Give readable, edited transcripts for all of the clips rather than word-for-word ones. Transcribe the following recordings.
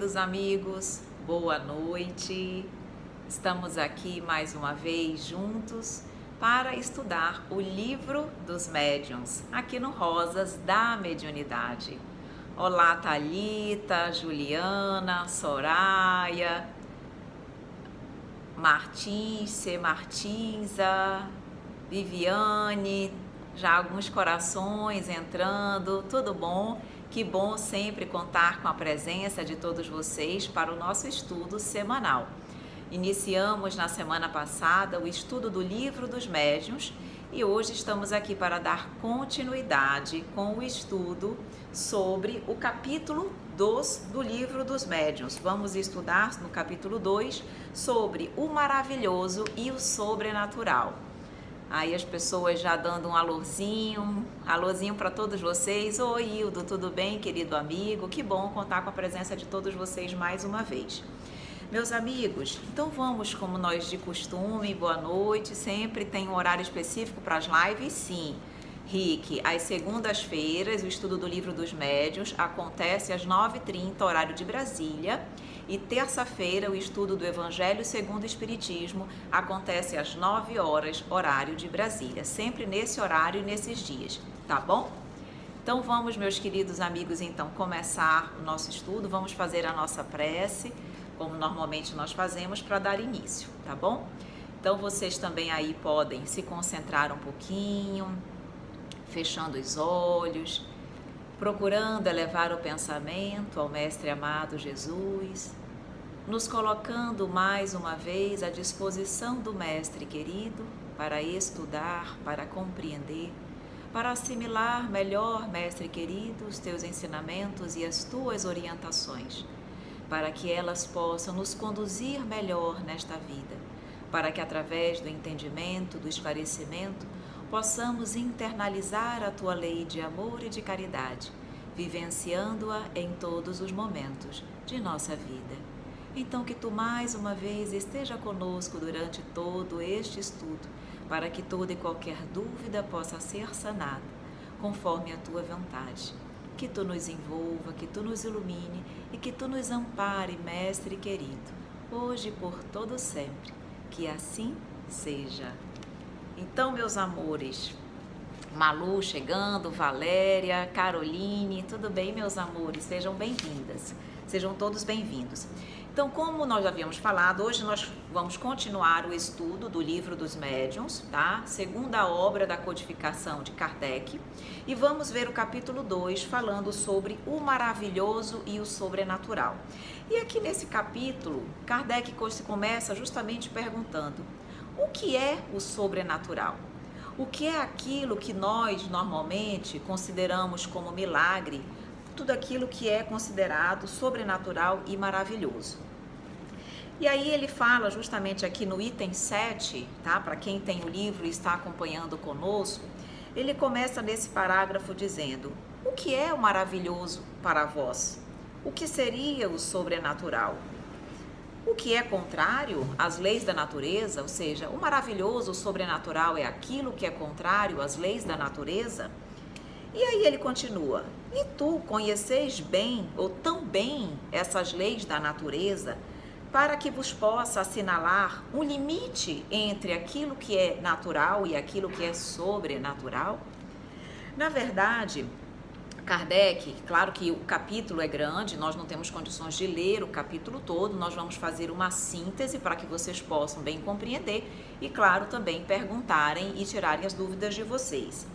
queridos amigos, boa noite. Estamos aqui mais uma vez juntos para estudar o livro dos médiuns, aqui no Rosas da Mediunidade. Olá, Thalita, Juliana, Soraya, Martins, C. Martinza, Viviane, já alguns corações entrando, tudo bom? Que bom sempre contar com a presença de todos vocês para o nosso estudo semanal. Iniciamos na semana passada o estudo do livro dos médiuns e hoje estamos aqui para dar continuidade com o estudo sobre o capítulo 2 do livro dos médiuns. Vamos estudar no capítulo 2 sobre o maravilhoso e o sobrenatural. Aí as pessoas já dando um alôzinho para todos vocês. Oi, Hildo, tudo bem, querido amigo? Que bom contar com a presença de todos vocês mais uma vez. Meus amigos, então vamos, como nós de costume, boa noite. Sempre tem um horário específico para as lives? Sim. Rick, às segundas-feiras, o estudo do livro dos médiuns acontece às 9h30, horário de Brasília. E terça-feira, o estudo do Evangelho segundo o Espiritismo acontece às 9 horas, horário de Brasília. Sempre nesse horário e nesses dias, tá bom? Então vamos, meus queridos amigos, então começar o nosso estudo. Vamos fazer a nossa prece, como normalmente nós fazemos, para dar início, tá bom? Então vocês também aí podem se concentrar um pouquinho, fechando os olhos, procurando elevar o pensamento ao Mestre amado Jesus, nos colocando mais uma vez à disposição do Mestre querido para estudar, para compreender, para assimilar melhor, Mestre querido, os teus ensinamentos e as tuas orientações, para que elas possam nos conduzir melhor nesta vida, para que através do entendimento, do esclarecimento, possamos internalizar a tua lei de amor e de caridade, vivenciando-a em todos os momentos de nossa vida. Então que tu mais uma vez esteja conosco durante todo este estudo, para que toda e qualquer dúvida possa ser sanada, conforme a tua vontade. Que tu nos envolva, que tu nos ilumine e que tu nos ampare, Mestre querido, hoje e por todo sempre. Que assim seja. Então, meus amores, Malu chegando, Valéria, Caroline, tudo bem, meus amores? Sejam bem-vindas, sejam todos bem-vindos. Então, como nós já havíamos falado, hoje nós vamos continuar o estudo do livro dos médiuns, tá? Segunda obra da codificação de Kardec, e vamos ver o capítulo 2, falando sobre o maravilhoso e o sobrenatural. E aqui nesse capítulo, Kardec começa justamente perguntando: o que é o sobrenatural? O que é aquilo que nós normalmente consideramos como milagre, tudo aquilo que é considerado sobrenatural e maravilhoso? E aí ele fala justamente aqui no item 7, tá? Para quem tem o livro e está acompanhando conosco, ele começa nesse parágrafo dizendo: o que é o maravilhoso para vós? O que seria o sobrenatural? O que é contrário às leis da natureza, ou seja, o maravilhoso, o sobrenatural é aquilo que é contrário às leis da natureza? E aí ele continua: e tu conheceis bem ou tão bem essas leis da natureza, para que vos possa assinalar um limite entre aquilo que é natural e aquilo que é sobrenatural? Na verdade, Kardec, claro que o capítulo é grande, nós não temos condições de ler o capítulo todo, nós vamos fazer uma síntese para que vocês possam bem compreender e, claro, também perguntarem e tirarem as dúvidas de vocês.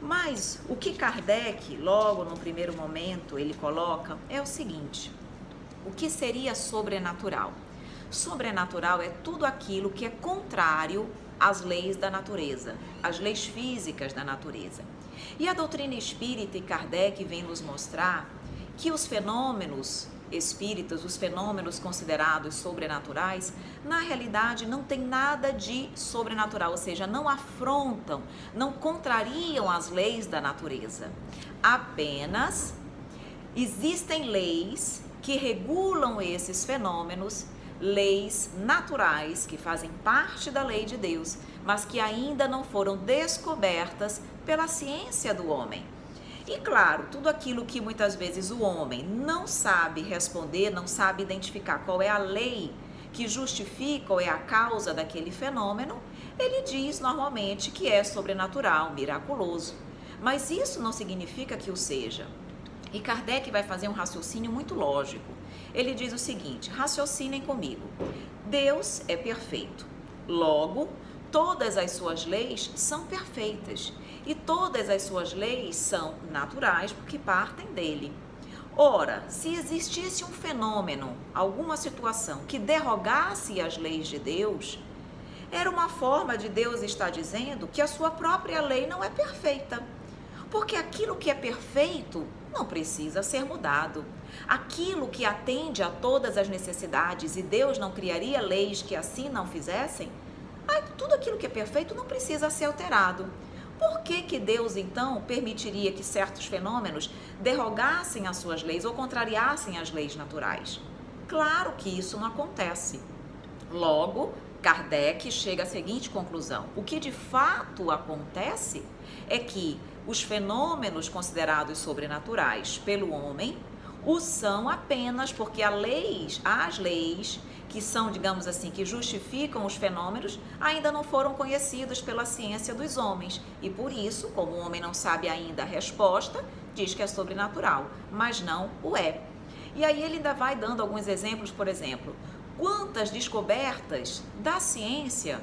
Mas o que Kardec, logo no primeiro momento, ele coloca é o seguinte: o que seria sobrenatural? Sobrenatural é tudo aquilo que é contrário às leis da natureza, às leis físicas da natureza. E a doutrina espírita e Kardec vem nos mostrar que os fenômenos espíritas, os fenômenos considerados sobrenaturais, na realidade não tem nada de sobrenatural, ou seja, não afrontam, não contrariam as leis da natureza. Apenas existem leis que regulam esses fenômenos, leis naturais que fazem parte da lei de Deus, mas que ainda não foram descobertas pela ciência do homem. E claro, tudo aquilo que muitas vezes o homem não sabe responder, não sabe identificar qual é a lei que justifica ou é a causa daquele fenômeno, ele diz normalmente que é sobrenatural, miraculoso. Mas isso não significa que o seja. E Kardec vai fazer um raciocínio muito lógico. Ele diz o seguinte: raciocinem comigo. Deus é perfeito. Logo, todas as suas leis são perfeitas. E todas as suas leis são naturais porque partem dele. Ora, se existisse um fenômeno, alguma situação que derrogasse as leis de Deus, era uma forma de Deus estar dizendo que a sua própria lei não é perfeita. Porque aquilo que é perfeito não precisa ser mudado. Aquilo que atende a todas as necessidades e Deus não criaria leis que assim não fizessem, tudo aquilo que é perfeito não precisa ser alterado. Por que Deus, então, permitiria que certos fenômenos derrogassem as suas leis ou contrariassem as leis naturais? Claro que isso não acontece. Logo, Kardec chega à seguinte conclusão: o que de fato acontece é que os fenômenos considerados sobrenaturais pelo homem o são apenas porque as leis que são, digamos assim, que justificam os fenômenos, ainda não foram conhecidos pela ciência dos homens. E por isso, como o homem não sabe ainda a resposta, diz que é sobrenatural, mas não o é. E aí ele ainda vai dando alguns exemplos, por exemplo, quantas descobertas da ciência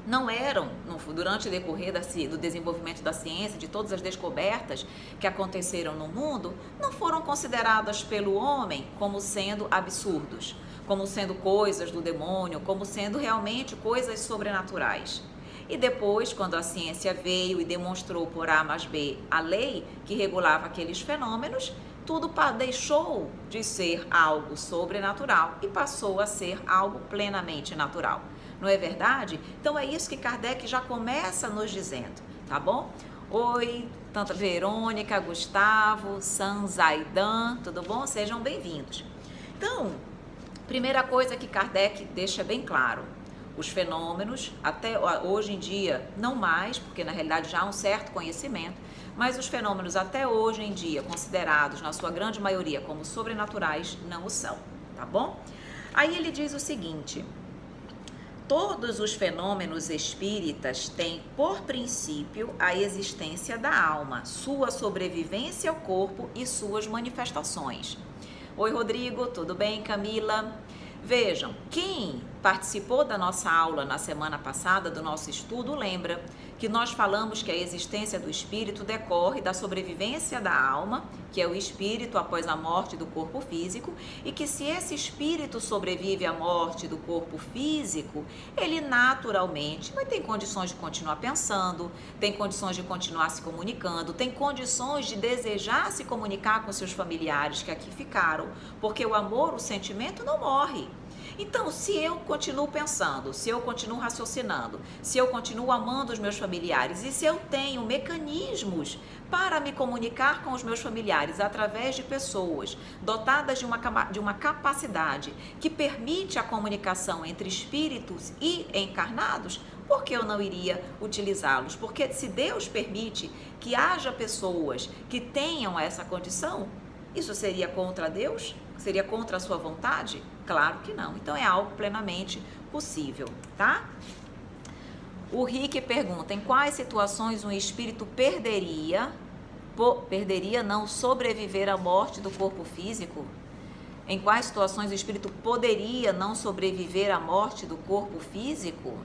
não eram, durante o decorrer do desenvolvimento da ciência, de todas as descobertas que aconteceram no mundo, não foram consideradas pelo homem como sendo absurdos, como sendo coisas do demônio, como sendo realmente coisas sobrenaturais. E depois, quando a ciência veio e demonstrou por A mais B a lei que regulava aqueles fenômenos, tudo deixou de ser algo sobrenatural e passou a ser algo plenamente natural. Não é verdade? Então é isso que Kardec já começa nos dizendo, tá bom? Oi, Tanta Verônica, Gustavo, Sanzaidan, tudo bom? Sejam bem-vindos. Então, primeira coisa que Kardec deixa bem claro: os fenômenos, até hoje em dia, não mais, porque na realidade já há um certo conhecimento, mas os fenômenos até hoje em dia, considerados na sua grande maioria como sobrenaturais, não o são, tá bom? Aí ele diz o seguinte: todos os fenômenos espíritas têm, por princípio, a existência da alma, sua sobrevivência ao corpo e suas manifestações. Oi, Rodrigo, tudo bem? Camila? Vejam, quem participou da nossa aula na semana passada, do nosso estudo, lembra que nós falamos que a existência do espírito decorre da sobrevivência da alma, que é o espírito após a morte do corpo físico, e que se esse espírito sobrevive à morte do corpo físico, ele naturalmente vai ter condições de continuar pensando, tem condições de continuar se comunicando, tem condições de desejar se comunicar com seus familiares que aqui ficaram, porque o amor, o sentimento não morre. Então, se eu continuo pensando, se eu continuo raciocinando, se eu continuo amando os meus familiares e se eu tenho mecanismos para me comunicar com os meus familiares através de pessoas dotadas de uma capacidade que permite a comunicação entre espíritos e encarnados, por que eu não iria utilizá-los? Porque se Deus permite que haja pessoas que tenham essa condição, isso seria contra Deus? Seria contra a sua vontade? Claro que não. Então é algo plenamente possível, tá? O Rick pergunta: em quais situações um espírito perderia não sobreviver à morte do corpo físico? Em quais situações o espírito poderia não sobreviver à morte do corpo físico?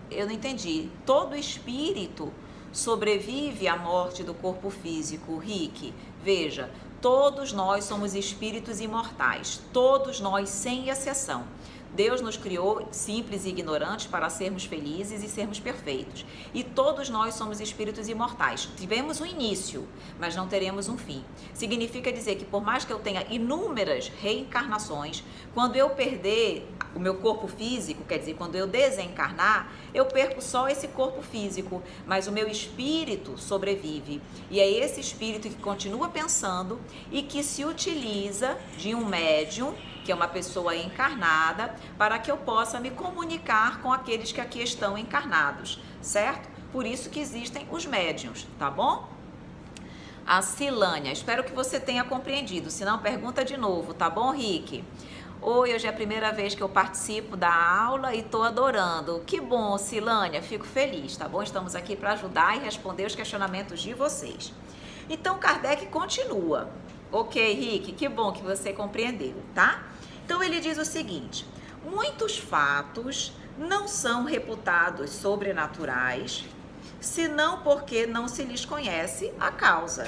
Eu não entendi. Todo espírito sobrevive à morte do corpo físico, Rick. Veja, todos nós somos espíritos imortais, todos nós sem exceção. Deus nos criou simples e ignorantes para sermos felizes e sermos perfeitos. E todos nós somos espíritos imortais. Tivemos um início, mas não teremos um fim. Significa dizer que por mais que eu tenha inúmeras reencarnações, quando eu perder o meu corpo físico, quer dizer, quando eu desencarnar, eu perco só esse corpo físico, mas o meu espírito sobrevive. E é esse espírito que continua pensando e que se utiliza de um médium, que é uma pessoa encarnada, para que eu possa me comunicar com aqueles que aqui estão encarnados, certo? Por isso que existem os médiuns, tá bom? A Silânia, espero que você tenha compreendido, se não pergunta de novo, tá bom, Rick? Oi, hoje é a primeira vez que eu participo da aula e tô adorando. Que bom, Silânia, fico feliz, tá bom? Estamos aqui para ajudar e responder os questionamentos de vocês. Então, Kardec continua. Ok, Rick, que bom que você compreendeu, tá? Então, ele diz o seguinte: muitos fatos não são reputados sobrenaturais, senão porque não se lhes conhece a causa.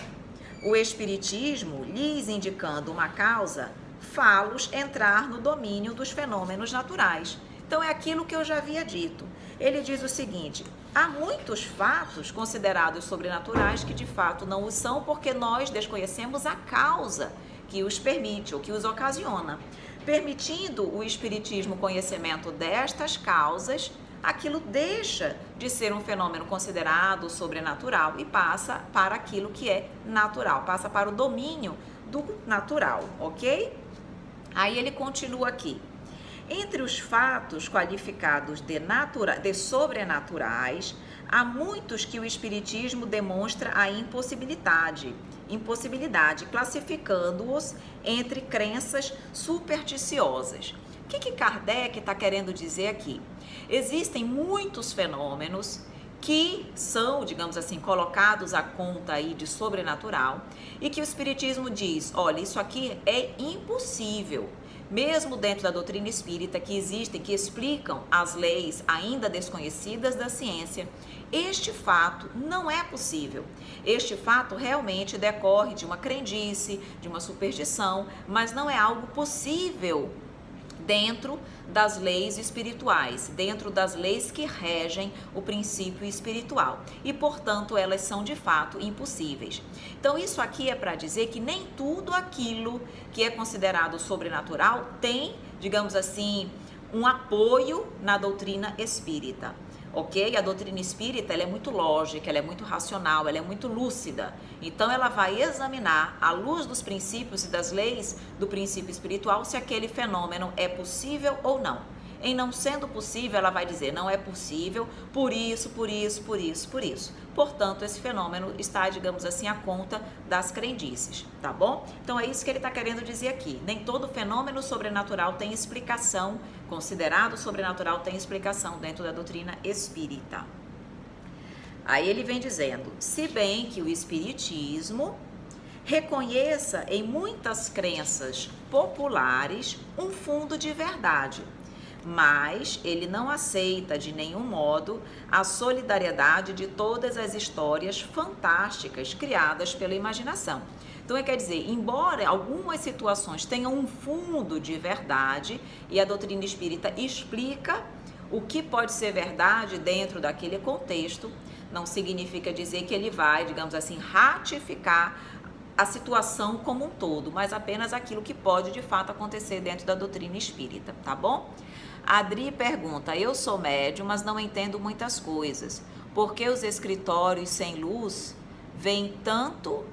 O Espiritismo, lhes indicando uma causa, fá-los entrar no domínio dos fenômenos naturais. Então, é aquilo que eu já havia dito. Ele diz o seguinte: há muitos fatos considerados sobrenaturais que de fato não o são, porque nós desconhecemos a causa que os permite ou que os ocasiona. Permitindo o Espiritismo conhecimento destas causas, aquilo deixa de ser um fenômeno considerado sobrenatural e passa para aquilo que é natural, passa para o domínio do natural, ok? Aí ele continua aqui. Entre os fatos qualificados de sobrenaturais, há muitos que o Espiritismo demonstra a impossibilidade, classificando-os entre crenças supersticiosas. O que Kardec está querendo dizer aqui? Existem muitos fenômenos que são, digamos assim, colocados à conta aí de sobrenatural e que o Espiritismo diz, olha, isso aqui é impossível. Mesmo dentro da doutrina espírita, que existem, que explicam as leis ainda desconhecidas da ciência, este fato não é possível. Este fato realmente decorre de uma crendice, de uma superstição, mas não é algo possível dentro das leis espirituais, dentro das leis que regem o princípio espiritual. E, portanto, elas são de fato impossíveis. Então, isso aqui é para dizer que nem tudo aquilo que é considerado sobrenatural tem, digamos assim, um apoio na doutrina espírita. Ok? A doutrina espírita ela é muito lógica, ela é muito racional, ela é muito lúcida. Então, ela vai examinar, à luz dos princípios e das leis do princípio espiritual, se aquele fenômeno é possível ou não. Em não sendo possível, ela vai dizer, não é possível, por isso, por isso, por isso, por isso. Portanto, esse fenômeno está, digamos assim, à conta das crendices, tá bom? Então, é isso que ele está querendo dizer aqui. Nem todo fenômeno sobrenatural tem explicação, considerado sobrenatural tem explicação dentro da doutrina espírita. Aí ele vem dizendo, se bem que o Espiritismo reconheça em muitas crenças populares um fundo de verdade, mas ele não aceita de nenhum modo a solidariedade de todas as histórias fantásticas criadas pela imaginação. Então, quer dizer, embora algumas situações tenham um fundo de verdade e a doutrina espírita explica o que pode ser verdade dentro daquele contexto, não significa dizer que ele vai, digamos assim, ratificar a situação como um todo, mas apenas aquilo que pode de fato acontecer dentro da doutrina espírita, tá bom? A Adri pergunta, eu sou médium, mas não entendo muitas coisas. Por que os escritórios sem luz vêm tanto,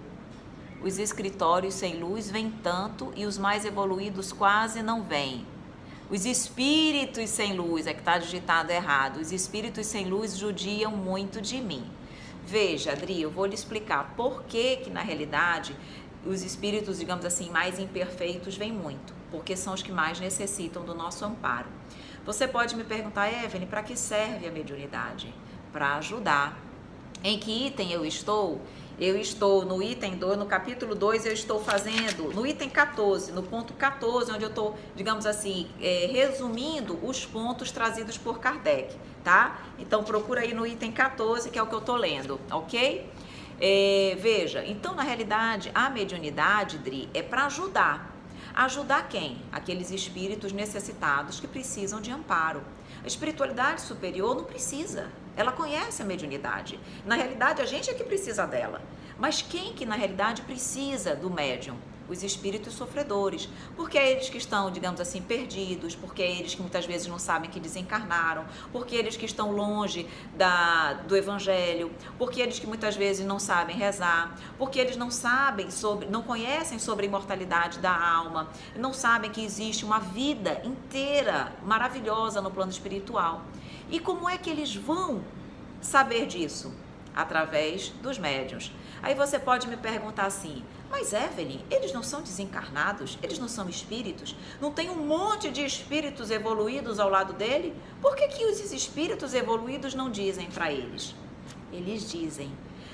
e os mais evoluídos quase não vêm? Os espíritos sem luz, é que está digitado errado, os espíritos sem luz judiam muito de mim. Veja, Adri, eu vou lhe explicar por que na realidade os espíritos, digamos assim, mais imperfeitos vêm muito, porque são os que mais necessitam do nosso amparo. Você pode me perguntar, Evelyn, para que serve a mediunidade? Para ajudar. Em que item eu estou? Eu estou no item 2, no capítulo 2, eu estou fazendo, no item 14, no ponto 14, onde eu estou, digamos assim, resumindo os pontos trazidos por Kardec, tá? Então, procura aí no item 14, que é o que eu estou lendo, ok? Veja, então, na realidade, a mediunidade, Dri, é para ajudar. Ajudar quem? Aqueles espíritos necessitados que precisam de amparo. A espiritualidade superior não precisa, ela conhece a mediunidade. Na realidade, a gente é que precisa dela. Mas quem que na realidade precisa do médium? Os espíritos sofredores, porque é eles que estão, digamos assim, perdidos, porque é eles que muitas vezes não sabem que desencarnaram, porque é eles que estão longe do evangelho, porque é eles que muitas vezes não sabem rezar, porque eles não conhecem sobre a imortalidade da alma, não sabem que existe uma vida inteira maravilhosa no plano espiritual. E como é que eles vão saber disso? Através dos médiuns. Aí você pode me perguntar assim, mas Evelyn, eles não são desencarnados? Eles não são espíritos? Não tem um monte de espíritos evoluídos ao lado dele? Por que que os espíritos evoluídos não dizem para eles? Eles dizem.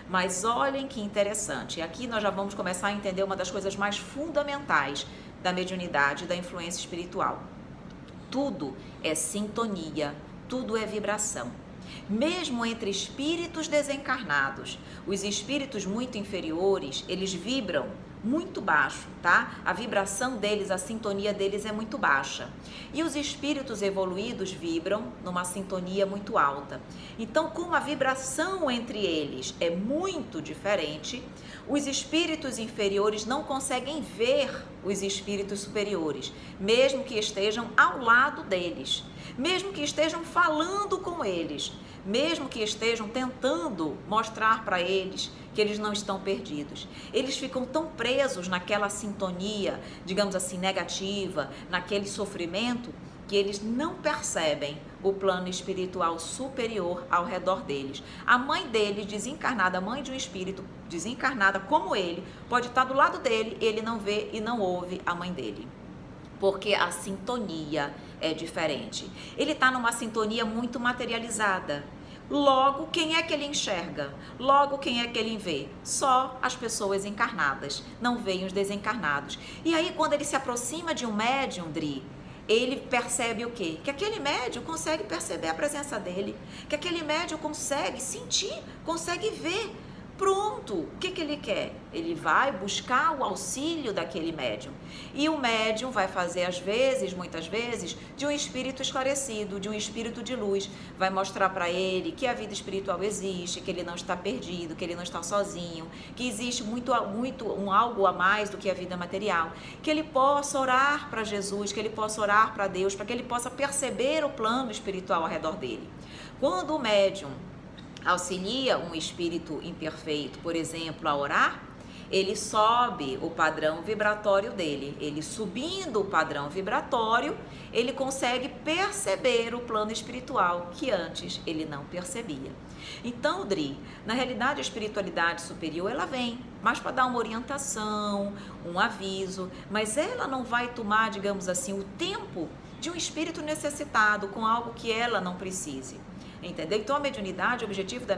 Mas olhem que interessante, aqui nós já vamos começar a entender uma das coisas mais fundamentais da mediunidade, da influência espiritual. Tudo é sintonia, tudo é vibração. Mesmo entre espíritos desencarnados, os espíritos muito inferiores, eles vibram muito baixo, tá? A vibração deles, a sintonia deles é muito baixa. E os espíritos evoluídos vibram numa sintonia muito alta. Então, como a vibração entre eles é muito diferente, os espíritos inferiores não conseguem ver os espíritos superiores, mesmo que estejam ao lado deles, mesmo que estejam falando com eles, mesmo que estejam tentando mostrar para eles que eles não estão perdidos. Eles ficam tão presos naquela sintonia, digamos assim, negativa, naquele sofrimento, que eles não percebem o plano espiritual superior ao redor deles. A mãe deles, desencarnada, a mãe de um espírito desencarnada como ele, pode estar do lado dele, ele não vê e não ouve a mãe dele. Porque a sintonia é diferente. Ele está numa sintonia muito materializada. Logo, quem é que ele enxerga? Logo, quem é que ele vê? Só as pessoas encarnadas, não veem os desencarnados. E aí, quando ele se aproxima de um médium, Dri, ele percebe o quê? Que aquele médium consegue perceber a presença dele, que aquele médium consegue sentir, consegue ver. Pronto, o que que ele quer? Ele vai buscar o auxílio daquele médium. E o médium vai fazer, às vezes, muitas vezes, de um espírito esclarecido, de um espírito de luz. Vai mostrar para ele que a vida espiritual existe, que ele não está perdido, que ele não está sozinho, que existe algo a mais do que a vida material. Que ele possa orar para Jesus, que ele possa orar para Deus, para que ele possa perceber o plano espiritual ao redor dele. Quando o médium auxilia um espírito imperfeito, por exemplo, a orar, ele sobe o padrão vibratório dele. Ele subindo o padrão vibratório, ele consegue perceber o plano espiritual que antes ele não percebia. Então, Dri, na realidade a espiritualidade superior ela vem, mas para dar uma orientação, um aviso, mas ela não vai tomar, digamos assim, o tempo de um espírito necessitado com algo que ela não precise. Entendeu? Então a mediunidade, o objetivo da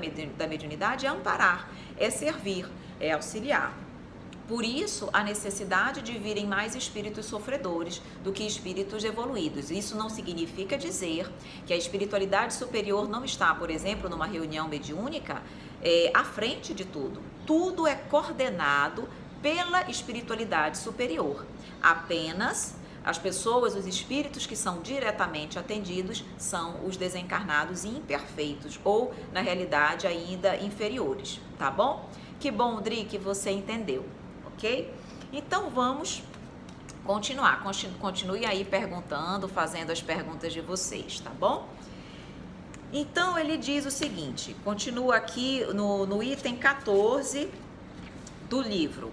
mediunidade é amparar, é servir, é auxiliar. Por isso, a necessidade de virem mais espíritos sofredores do que espíritos evoluídos. Isso não significa dizer que a espiritualidade superior não está, por exemplo, numa reunião mediúnica, à frente de tudo. Tudo é coordenado pela espiritualidade superior. Apenas as pessoas, os espíritos que são diretamente atendidos são os desencarnados e imperfeitos, ou, na realidade, ainda inferiores, tá bom? Que bom, Dri, que você entendeu, ok? Então, vamos continuar. Continue aí perguntando, fazendo as perguntas de vocês, tá bom? Então, ele diz o seguinte, continua aqui no item 14 do livro.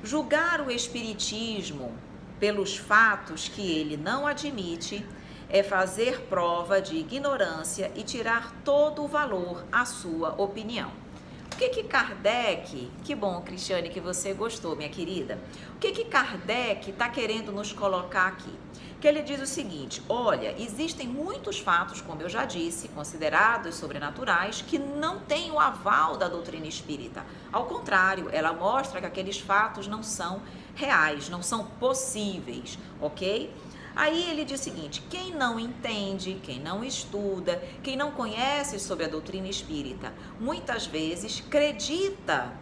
Julgar o espiritismo pelos fatos que ele não admite, é fazer prova de ignorância e tirar todo o valor à sua opinião. O que Kardec, que bom, Cristiane, que você gostou, minha querida, o que Kardec está querendo nos colocar aqui? Que ele diz o seguinte, olha, existem muitos fatos, como eu já disse, considerados sobrenaturais, que não têm o aval da doutrina espírita. Ao contrário, ela mostra que aqueles fatos não são reais, não são possíveis, ok? Aí ele diz o seguinte, quem não entende, quem não estuda, quem não conhece sobre a doutrina espírita, muitas vezes acredita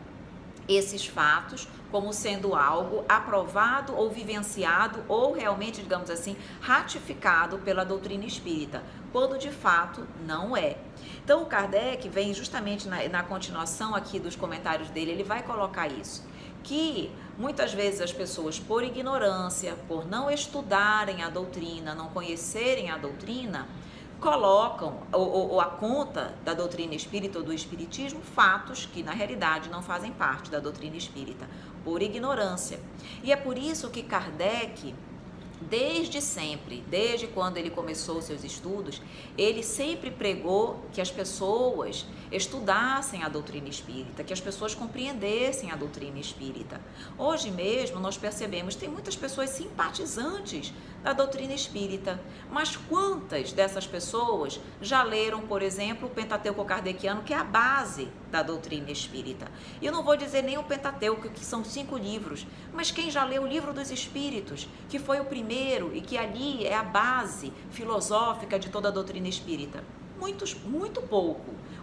esses fatos como sendo algo aprovado ou vivenciado ou realmente, digamos assim, ratificado pela doutrina espírita, quando de fato não é. Então o Kardec vem justamente na continuação aqui dos comentários dele, ele vai colocar isso, que muitas vezes as pessoas, por ignorância, por não estudarem a doutrina, não conhecerem a doutrina, colocam ou a conta da doutrina espírita ou do espiritismo fatos que na realidade não fazem parte da doutrina espírita, por ignorância. E é por isso que Kardec Desde sempre, desde quando ele começou seus estudos, ele sempre pregou que as pessoas estudassem a doutrina espírita, que as pessoas compreendessem a doutrina espírita. Hoje mesmo nós percebemos que tem muitas pessoas simpatizantes da doutrina espírita, mas quantas dessas pessoas já leram, por exemplo, o Pentateuco Kardeciano, que é a base da doutrina espírita? E eu não vou dizer nem o Pentateuco, que são 5 livros, mas quem já leu o Livro dos Espíritos, que foi o primeiro e que ali é a base filosófica de toda a doutrina espírita?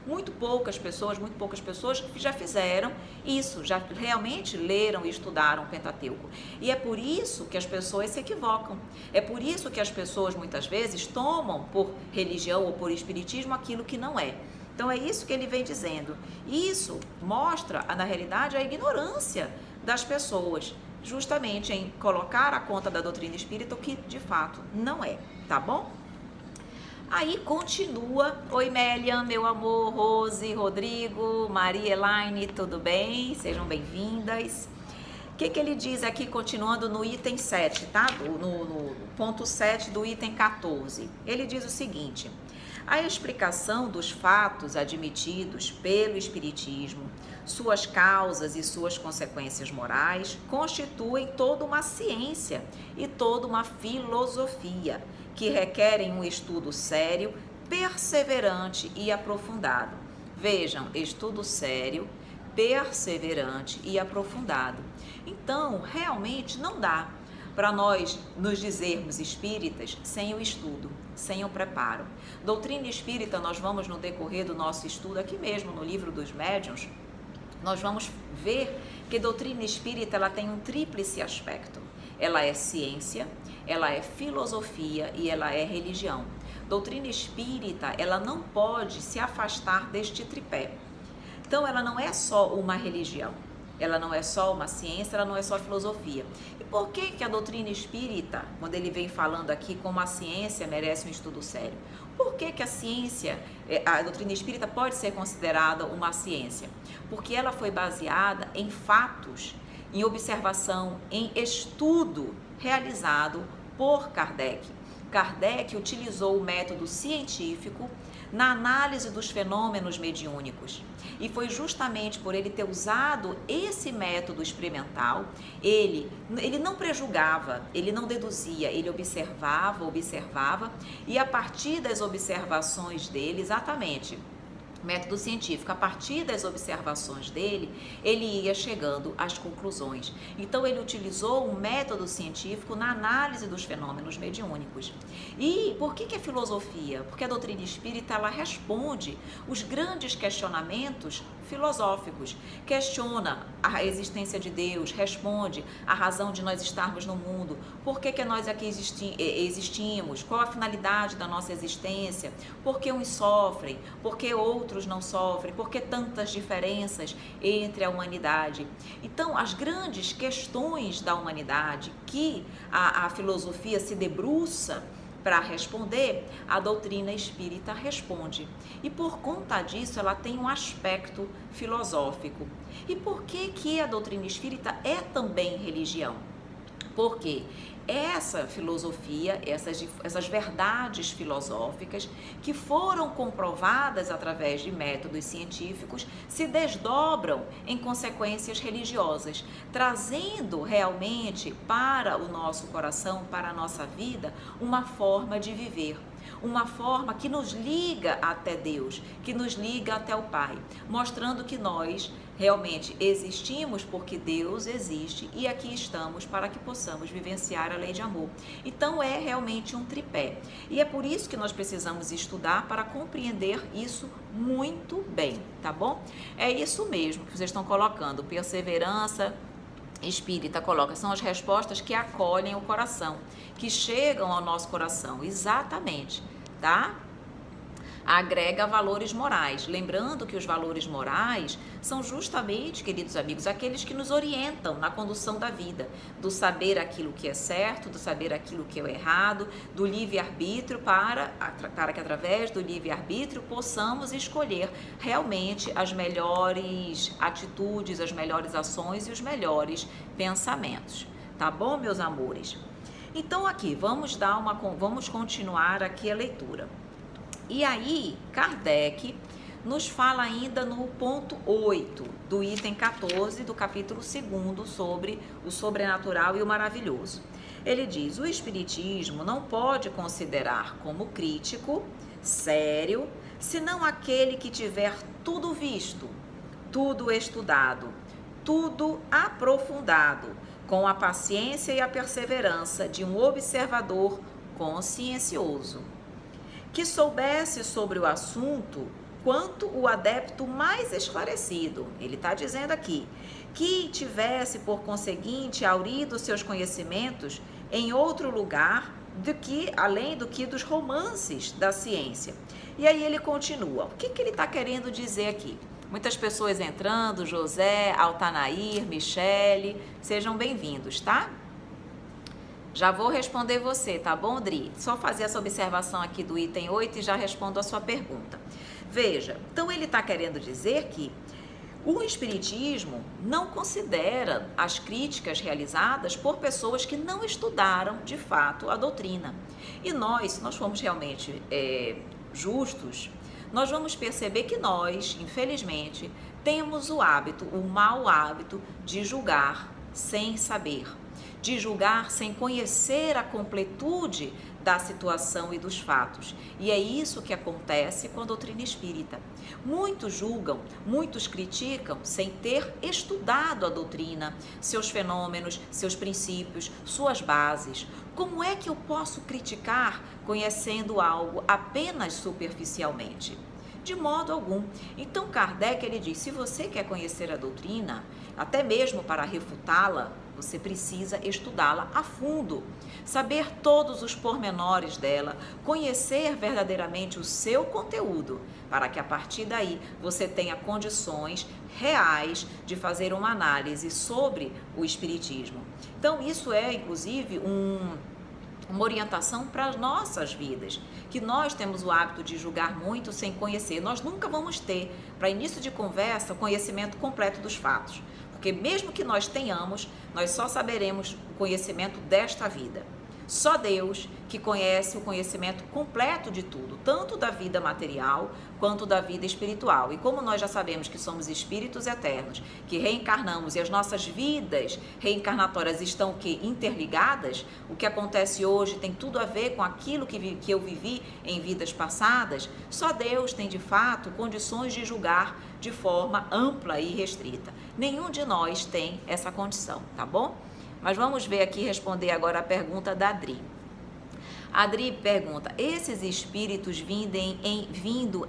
Muito poucas pessoas já fizeram isso, já realmente leram e estudaram o Pentateuco. E é por isso que as pessoas se equivocam. É por isso que as pessoas muitas vezes tomam por religião ou por espiritismo aquilo que não é. Então é isso que ele vem dizendo. Isso mostra, na realidade, a ignorância das pessoas, justamente em colocar à conta da doutrina espírita o que de fato não é, tá bom? Aí continua, oi Mélia, meu amor, Rose, Rodrigo, Maria Elaine, tudo bem? Sejam bem-vindas. O que ele diz aqui, continuando no item 7, tá? No ponto 7 do item 14. Ele diz o seguinte: a explicação dos fatos admitidos pelo Espiritismo, suas causas e suas consequências morais, constituem toda uma ciência e toda uma filosofia, que requerem um estudo sério, perseverante e aprofundado. Vejam, estudo sério, perseverante e aprofundado. Então, realmente não dá para nós nos dizermos espíritas sem o estudo, sem o preparo. Doutrina espírita, nós vamos no decorrer do nosso estudo, aqui mesmo no Livro dos Médiuns, nós vamos ver que a doutrina espírita ela tem um tríplice aspecto. Ela é ciência, ela é filosofia e ela é religião. Doutrina espírita, ela não pode se afastar deste tripé. Então, ela não é só uma religião, ela não é só uma ciência, ela não é só filosofia. E por que a doutrina espírita, quando ele vem falando aqui como a ciência merece um estudo sério? Por que a ciência, a doutrina espírita pode ser considerada uma ciência? Porque ela foi baseada em fatos, em observação, em estudo realizado por Kardec. Kardec utilizou o método científico na análise dos fenômenos mediúnicos. E foi justamente por ele ter usado esse método experimental, ele não prejulgava, ele não deduzia, ele observava, e a partir das observações dele, exatamente, método científico, a partir das observações dele, ele ia chegando às conclusões. Então, ele utilizou um método científico na análise dos fenômenos mediúnicos. E por que é filosofia? Porque a doutrina espírita, ela responde os grandes questionamentos filosóficos, questiona a existência de Deus, responde a razão de nós estarmos no mundo, por que nós aqui existimos, qual a finalidade da nossa existência, por que uns sofrem, por que outros não sofrem, por que tantas diferenças entre a humanidade. Então, as grandes questões da humanidade que a filosofia se debruça para responder, a doutrina espírita responde. E por conta disso, ela tem um aspecto filosófico. E por que a doutrina espírita é também religião? Porque essa filosofia, essas verdades filosóficas que foram comprovadas através de métodos científicos se desdobram em consequências religiosas, trazendo realmente para o nosso coração, para a nossa vida, uma forma de viver. Uma forma que nos liga até Deus, que nos liga até o Pai, mostrando que nós realmente existimos porque Deus existe e aqui estamos para que possamos vivenciar a lei de amor. Então é realmente um tripé e é por isso que nós precisamos estudar para compreender isso muito bem, tá bom? É isso mesmo que vocês estão colocando, perseverança espírita coloca, são as respostas que acolhem o coração, que chegam ao nosso coração, exatamente, tá? Agrega valores morais, lembrando que os valores morais são justamente, queridos amigos, aqueles que nos orientam na condução da vida, do saber aquilo que é certo, do saber aquilo que é errado, do livre-arbítrio para que através do livre-arbítrio possamos escolher realmente as melhores atitudes, as melhores ações e os melhores pensamentos, tá bom, meus amores? Então aqui, vamos continuar aqui a leitura. E aí, Kardec nos fala ainda no ponto 8 do item 14 do capítulo 2 sobre o sobrenatural e o maravilhoso. Ele diz: o Espiritismo não pode considerar como crítico, sério, senão aquele que tiver tudo visto, tudo estudado, tudo aprofundado, com a paciência e a perseverança de um observador consciencioso, que soubesse sobre o assunto quanto o adepto mais esclarecido. Ele está dizendo aqui, que tivesse, por conseguinte, aurido seus conhecimentos em outro lugar além do que dos romances da ciência. E aí ele continua. O que ele está querendo dizer aqui? Muitas pessoas entrando, José, Altanair, Michele, sejam bem-vindos, tá? Já vou responder você, tá bom, Dri? Só fazer essa observação aqui do item 8 e já respondo a sua pergunta. Veja, então ele está querendo dizer que o Espiritismo não considera as críticas realizadas por pessoas que não estudaram, de fato, a doutrina. E nós, se nós formos realmente justos, nós vamos perceber que nós, infelizmente, temos o mau hábito de julgar sem saber, de julgar sem conhecer a completude da situação e dos fatos. E é isso que acontece com a doutrina espírita. Muitos julgam, muitos criticam sem ter estudado a doutrina, seus fenômenos, seus princípios, suas bases. Como é que eu posso criticar conhecendo algo apenas superficialmente? De modo algum. Então Kardec ele diz, se você quer conhecer a doutrina, até mesmo para refutá-la, você precisa estudá-la a fundo, saber todos os pormenores dela, conhecer verdadeiramente o seu conteúdo, para que a partir daí você tenha condições reais de fazer uma análise sobre o Espiritismo. Então isso é inclusive uma orientação para as nossas vidas, que nós temos o hábito de julgar muito sem conhecer. Nós nunca vamos ter, para início de conversa, conhecimento completo dos fatos, porque mesmo que nós tenhamos, nós só saberemos o conhecimento desta vida. Só Deus que conhece o conhecimento completo de tudo, tanto da vida material quanto da vida espiritual. E como nós já sabemos que somos espíritos eternos, que reencarnamos e as nossas vidas reencarnatórias estão interligadas, o que acontece hoje tem tudo a ver com aquilo que eu vivi em vidas passadas, só Deus tem de fato condições de julgar de forma ampla e restrita. Nenhum de nós tem essa condição, tá bom? Mas vamos ver aqui, responder agora a pergunta da Adri. A Adri pergunta, esses espíritos vindo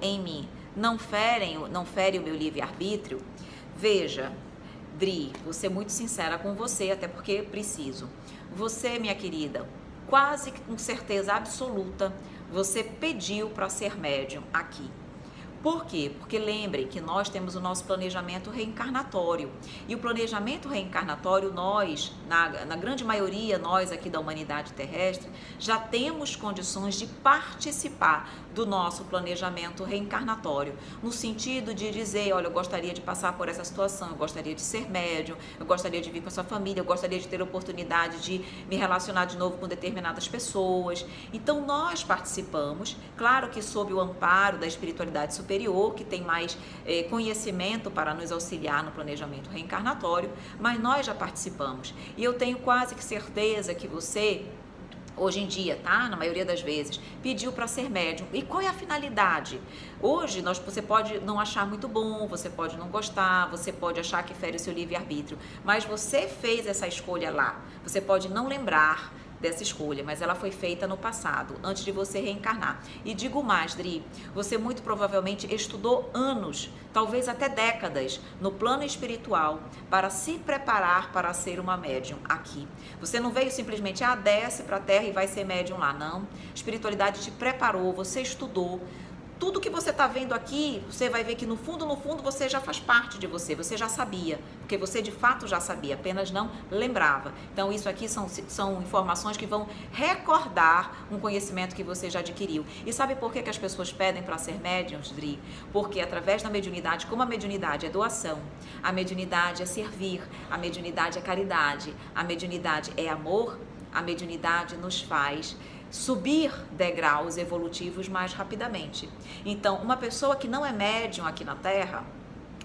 em mim não ferem o meu livre-arbítrio? Veja, Dri, vou ser muito sincera com você, até porque preciso. Você, minha querida, quase com certeza absoluta, você pediu para ser médium aqui. Por quê? Porque lembrem que nós temos o nosso planejamento reencarnatório. E o planejamento reencarnatório, nós, na grande maioria, nós aqui da humanidade terrestre, já temos condições de participar do nosso planejamento reencarnatório. No sentido de dizer, olha, eu gostaria de passar por essa situação, eu gostaria de ser médium, eu gostaria de vir com a sua família, eu gostaria de ter a oportunidade de me relacionar de novo com determinadas pessoas. Então, nós participamos, claro que sob o amparo da espiritualidade superior, que tem mais conhecimento para nos auxiliar no planejamento reencarnatório, mas nós já participamos. E eu tenho quase que certeza que você, hoje em dia, tá? Na maioria das vezes, pediu para ser médium. E qual é a finalidade? Hoje, você pode não achar muito bom, você pode não gostar, você pode achar que fere o seu livre-arbítrio, mas você fez essa escolha lá. Você pode não lembrar dessa escolha, mas ela foi feita no passado, antes de você reencarnar. E digo mais, Dri, você muito provavelmente estudou anos, talvez até décadas, no plano espiritual, para se preparar para ser uma médium aqui. Você não veio simplesmente, desce para a Terra e vai ser médium lá, não. A espiritualidade te preparou, você estudou. Tudo que você está vendo aqui, você vai ver que no fundo, você já faz parte de você já sabia, porque você de fato já sabia, apenas não lembrava. Então isso aqui são informações que vão recordar um conhecimento que você já adquiriu. E sabe por que as pessoas pedem para ser médiums, Dri? Porque através da mediunidade, como a mediunidade é doação, a mediunidade é servir, a mediunidade é caridade, a mediunidade é amor, a mediunidade nos faz subir degraus evolutivos mais rapidamente. Então, uma pessoa que não é médium aqui na Terra,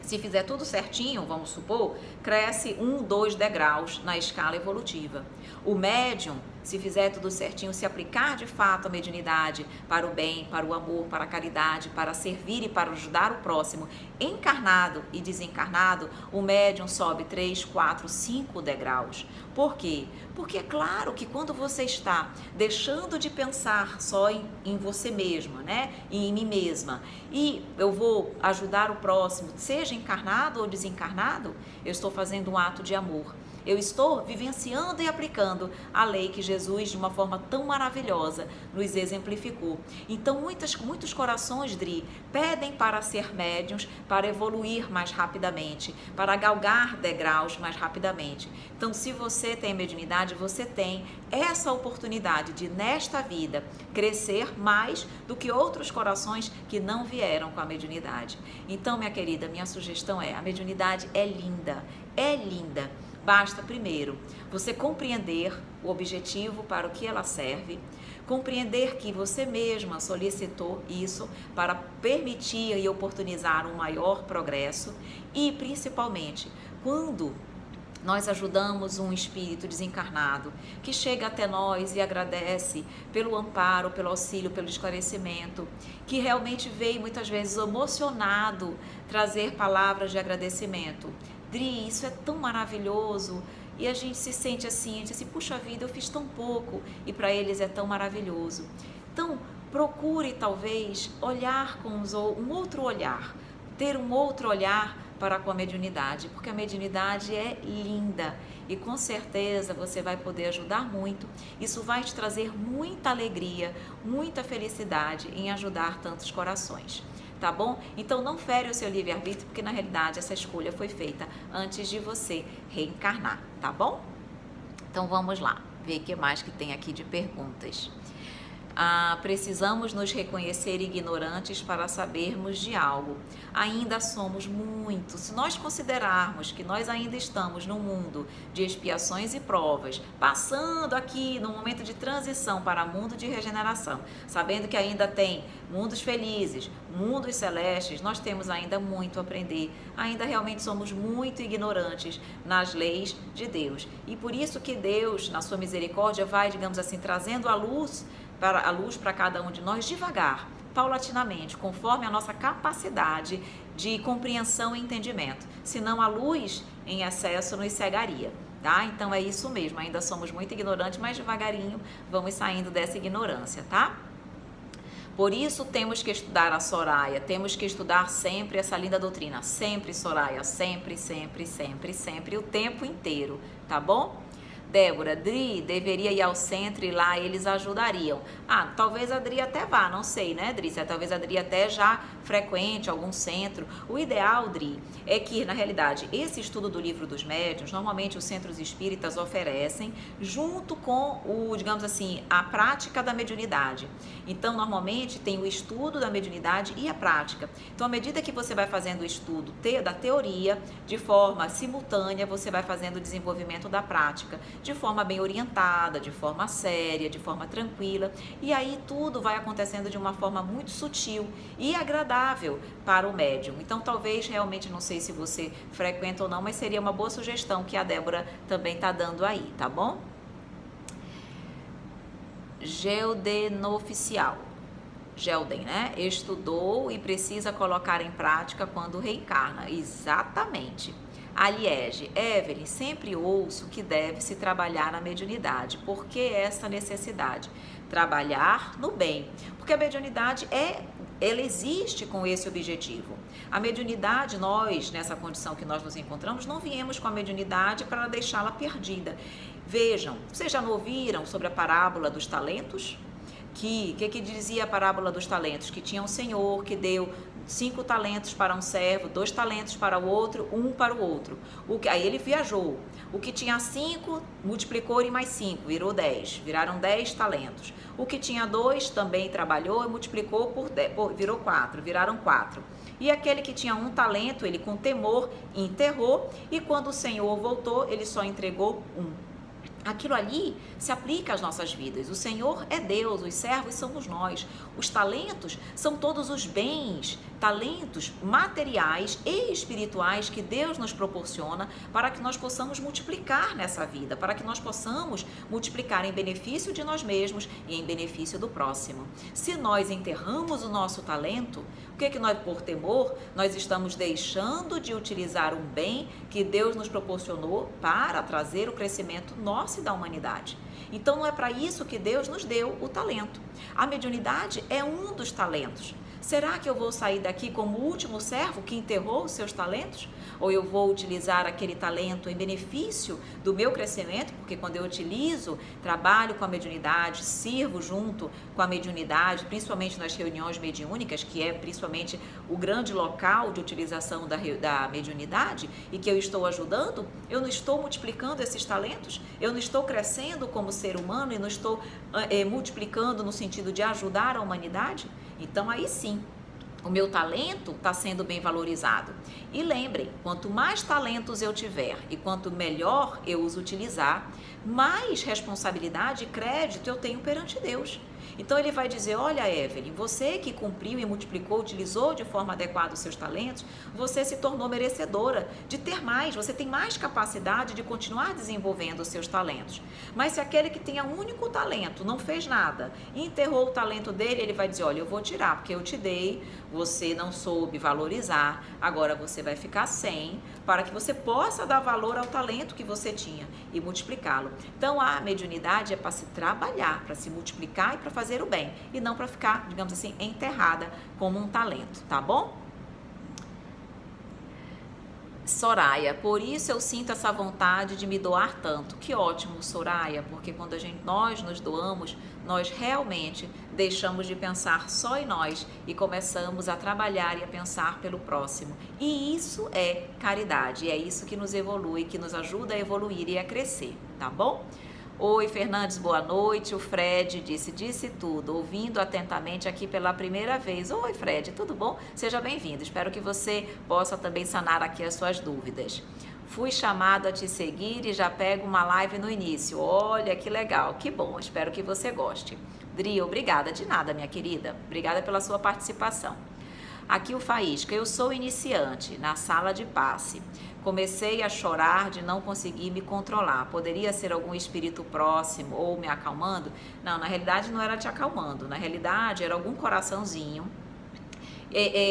se fizer tudo certinho, vamos supor, cresce 1, 2 degraus na escala evolutiva. O médium, se fizer tudo certinho, se aplicar de fato a mediunidade para o bem, para o amor, para a caridade, para servir e para ajudar o próximo, encarnado e desencarnado, o médium sobe 3, 4, 5 degraus. Por quê? Porque é claro que quando você está deixando de pensar só em você mesma, né? Em mim mesma, e eu vou ajudar o próximo, seja encarnado ou desencarnado, eu estou fazendo um ato de amor. Eu estou vivenciando e aplicando a lei que Jesus, de uma forma tão maravilhosa, nos exemplificou. Então, muitos corações, Dri, pedem para ser médiuns, para evoluir mais rapidamente, para galgar degraus mais rapidamente. Então, se você tem mediunidade, você tem essa oportunidade de, nesta vida, crescer mais do que outros corações que não vieram com a mediunidade. Então, minha querida, minha sugestão é, a mediunidade é linda, é linda. Basta, primeiro, você compreender o objetivo para o que ela serve, compreender que você mesma solicitou isso para permitir e oportunizar um maior progresso e, principalmente, quando nós ajudamos um espírito desencarnado que chega até nós e agradece pelo amparo, pelo auxílio, pelo esclarecimento, que realmente veio muitas vezes emocionado trazer palavras de agradecimento. Dri, isso é tão maravilhoso, e a gente se sente assim, a gente diz assim, puxa vida, eu fiz tão pouco, e para eles é tão maravilhoso. Então, procure talvez olhar com um outro olhar, ter um outro olhar para com a mediunidade, porque a mediunidade é linda, e com certeza você vai poder ajudar muito, isso vai te trazer muita alegria, muita felicidade em ajudar tantos corações. Tá bom? Então não fere o seu livre-arbítrio, porque na realidade essa escolha foi feita antes de você reencarnar, tá bom? Então vamos lá, ver o que mais que tem aqui de perguntas. Precisamos nos reconhecer ignorantes para sabermos de algo. Ainda somos muitos. Se nós considerarmos que nós ainda estamos num mundo de expiações e provas, passando aqui num momento de transição para mundo de regeneração, sabendo que ainda tem mundos felizes, mundos celestes, nós temos ainda muito a aprender. Ainda realmente somos muito ignorantes nas leis de Deus. E por isso que Deus, na sua misericórdia, vai, digamos assim, trazendo a luz para cada um de nós devagar, paulatinamente, conforme a nossa capacidade de compreensão e entendimento. Senão a luz em excesso nos cegaria, tá? Então é isso mesmo, ainda somos muito ignorantes, mas devagarinho vamos saindo dessa ignorância, tá? Por isso temos que estudar a Soraya, temos que estudar sempre essa linda doutrina, sempre Soraya, sempre, sempre, sempre, sempre, o tempo inteiro, tá bom? Débora, Dri, deveria ir ao centro e lá eles ajudariam. Talvez a Dri até vá, não sei, né, Dri? Talvez a Dri até já frequente algum centro. O ideal, Dri, é que, na realidade, esse estudo do Livro dos Médiuns, normalmente os centros espíritas oferecem, junto com digamos assim, a prática da mediunidade. Então, normalmente, tem o estudo da mediunidade e a prática. Então, à medida que você vai fazendo o estudo da teoria, de forma simultânea, você vai fazendo o desenvolvimento da prática, de forma bem orientada, de forma séria, de forma tranquila, e aí tudo vai acontecendo de uma forma muito sutil e agradável para o médium. Então, talvez realmente, não sei se você frequenta ou não, mas seria uma boa sugestão que a Débora também está dando aí, tá bom? Geldenoficial. Gelden, né? Estudou e precisa colocar em prática quando reencarna. Exatamente. Aliege, Evelyn, sempre ouço que deve-se trabalhar na mediunidade. Por que essa necessidade? Trabalhar no bem. Porque a mediunidade ela existe com esse objetivo. A mediunidade, nós, nessa condição que nós nos encontramos, não viemos com a mediunidade para deixá-la perdida. Vejam, vocês já não ouviram sobre a parábola dos talentos? Que dizia a parábola dos talentos? Que tinha um senhor que deu 5 talentos para um servo, 2 talentos para o outro, 1 para o outro. Aí ele viajou. O que tinha 5, multiplicou em mais 5, virou 10. Viraram 10 talentos. O que tinha 2 também trabalhou e multiplicou virou 4, viraram 4. E aquele que tinha 1 talento, ele com temor enterrou, e quando o senhor voltou, ele só entregou 1. aquilo ali se aplica às nossas vidas. O Senhor é Deus, os servos somos nós. Os talentos são todos os bens, talentos materiais e espirituais que Deus nos proporciona para que nós possamos multiplicar nessa vida, para que nós possamos multiplicar em benefício de nós mesmos e em benefício do próximo. Se nós enterramos o nosso talento, o que nós, por temor, nós estamos deixando de utilizar um bem que Deus nos proporcionou para trazer o crescimento nosso e da humanidade. Então não é para isso que Deus nos deu o talento. A mediunidade é um dos talentos. Será que eu vou sair daqui como o último servo que enterrou os seus talentos? Ou eu vou utilizar aquele talento em benefício do meu crescimento? Porque quando eu utilizo, trabalho com a mediunidade, sirvo junto com a mediunidade, principalmente nas reuniões mediúnicas, que é principalmente o grande local de utilização da mediunidade, e que eu estou ajudando, eu não estou multiplicando esses talentos? Eu não estou crescendo como ser humano e não estou multiplicando no sentido de ajudar a humanidade? Então aí sim, o meu talento está sendo bem valorizado. E lembrem, quanto mais talentos eu tiver e quanto melhor eu os utilizar, mais responsabilidade e crédito eu tenho perante Deus. Então ele vai dizer, olha Evelyn, você que cumpriu e multiplicou, utilizou de forma adequada os seus talentos, você se tornou merecedora de ter mais, você tem mais capacidade de continuar desenvolvendo os seus talentos. Mas se aquele que tinha um único talento não fez nada, enterrou o talento dele, ele vai dizer, olha, eu vou tirar, porque eu te dei, você não soube valorizar, agora você vai ficar sem, para que você possa dar valor ao talento que você tinha e multiplicá-lo. Então a mediunidade é para se trabalhar, para se multiplicar e para fazer o bem, e não para ficar, digamos assim, enterrada como um talento, tá bom? Soraya, por isso eu sinto essa vontade de me doar tanto. Que ótimo, Soraya, porque quando nós nos doamos, nós realmente deixamos de pensar só em nós e começamos a trabalhar e a pensar pelo próximo. E isso é caridade, é isso que nos evolui, que nos ajuda a evoluir e a crescer, tá bom? Oi, Fernandes, boa noite. O Fred disse tudo, ouvindo atentamente aqui pela primeira vez. Oi, Fred, tudo bom? Seja bem-vindo. Espero que você possa também sanar aqui as suas dúvidas. Fui chamado a te seguir e já pego uma live no início. Olha, que legal, que bom. Espero que você goste. Dri, obrigada. De nada, minha querida. Obrigada pela sua participação. Aqui o Faísca, eu sou iniciante na sala de passe. Comecei a chorar de não conseguir me controlar. Poderia ser algum espírito próximo ou me acalmando? Não, na realidade não era te acalmando. Na realidade era algum coraçãozinho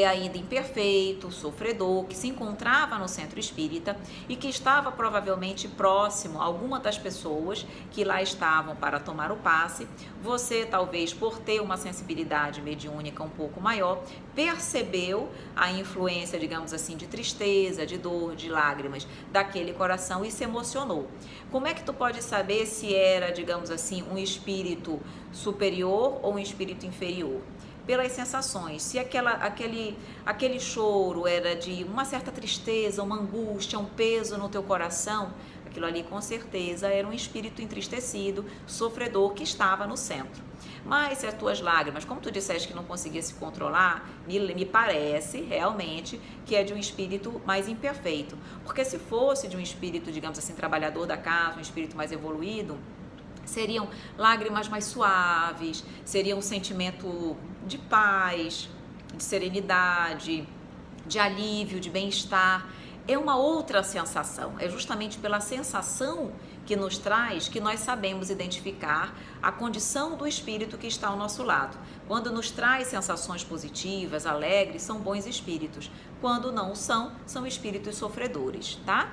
ainda imperfeito, sofredor, que se encontrava no centro espírita e que estava provavelmente próximo a alguma das pessoas que lá estavam para tomar o passe. Você, talvez por ter uma sensibilidade mediúnica um pouco maior, percebeu a influência, digamos assim, de tristeza, de dor, de lágrimas daquele coração e se emocionou. Como é que tu pode saber se era, digamos assim, um espírito superior ou um espírito inferior? Pelas sensações, se aquele choro era de uma certa tristeza, uma angústia, um peso no teu coração, aquilo ali com certeza era um espírito entristecido, sofredor que estava no centro. Mas se as tuas lágrimas, como tu disseste que não conseguia se controlar, me parece realmente que é de um espírito mais imperfeito, porque se fosse de um espírito, digamos assim, trabalhador da casa, um espírito mais evoluído, seriam lágrimas mais suaves, seria um sentimento de paz, de serenidade, de alívio, de bem-estar. É uma outra sensação, é justamente pela sensação que nos traz que nós sabemos identificar a condição do espírito que está ao nosso lado. Quando nos traz sensações positivas, alegres, são bons espíritos. Quando não são, são espíritos sofredores, tá?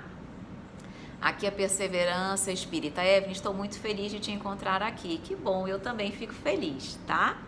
Aqui a perseverança espírita. Evelyn, estou muito feliz de te encontrar aqui. Que bom, eu também fico feliz, tá?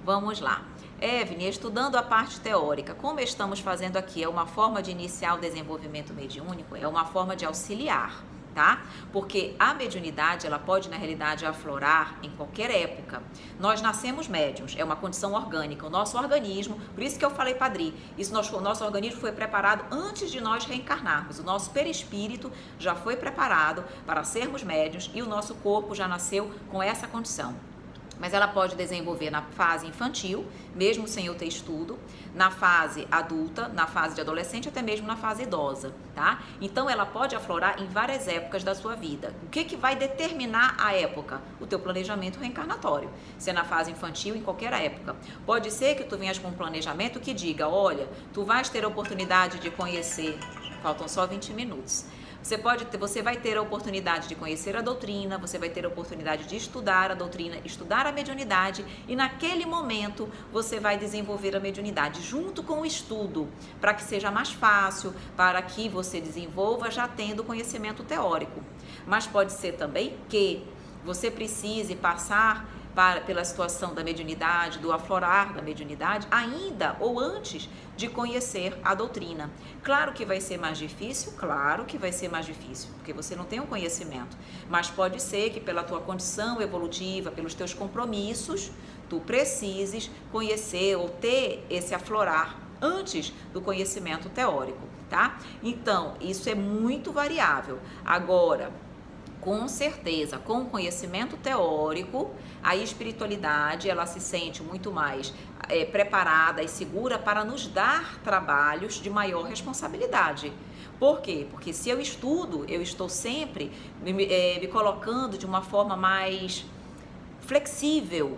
Vamos lá. Evelyn, estudando a parte teórica, como estamos fazendo aqui, é uma forma de iniciar o desenvolvimento mediúnico? É uma forma de auxiliar, tá? Porque a mediunidade, ela pode, na realidade, aflorar em qualquer época. Nós nascemos médiuns, é uma condição orgânica. O nosso organismo, por isso que eu falei, Padri, o nosso organismo foi preparado antes de nós reencarnarmos. O nosso perispírito já foi preparado para sermos médiuns e o nosso corpo já nasceu com essa condição. Mas ela pode desenvolver na fase infantil, mesmo sem eu ter estudo, na fase adulta, na fase de adolescente, até mesmo na fase idosa, tá? Então ela pode aflorar em várias épocas da sua vida. O que vai determinar a época? O teu planejamento reencarnatório. Se é na fase infantil, em qualquer época. Pode ser que tu venhas com um planejamento que diga, olha, tu vais ter a oportunidade de conhecer, faltam só 20 minutos. Você vai ter a oportunidade de conhecer a doutrina, você vai ter a oportunidade de estudar a doutrina, estudar a mediunidade e naquele momento você vai desenvolver a mediunidade junto com o estudo, para que seja mais fácil, para que você desenvolva já tendo conhecimento teórico. Mas pode ser também que você precise passar pela situação da mediunidade, do aflorar da mediunidade, ainda ou antes de conhecer a doutrina. Claro que vai ser mais difícil, porque você não tem um conhecimento, mas pode ser que pela tua condição evolutiva, pelos teus compromissos, tu precises conhecer ou ter esse aflorar antes do conhecimento teórico, tá? Então, isso é muito variável. Agora, com certeza, com o conhecimento teórico, a espiritualidade, ela se sente muito mais preparada e segura para nos dar trabalhos de maior responsabilidade. Por quê? Porque se eu estudo, eu estou sempre me colocando de uma forma mais flexível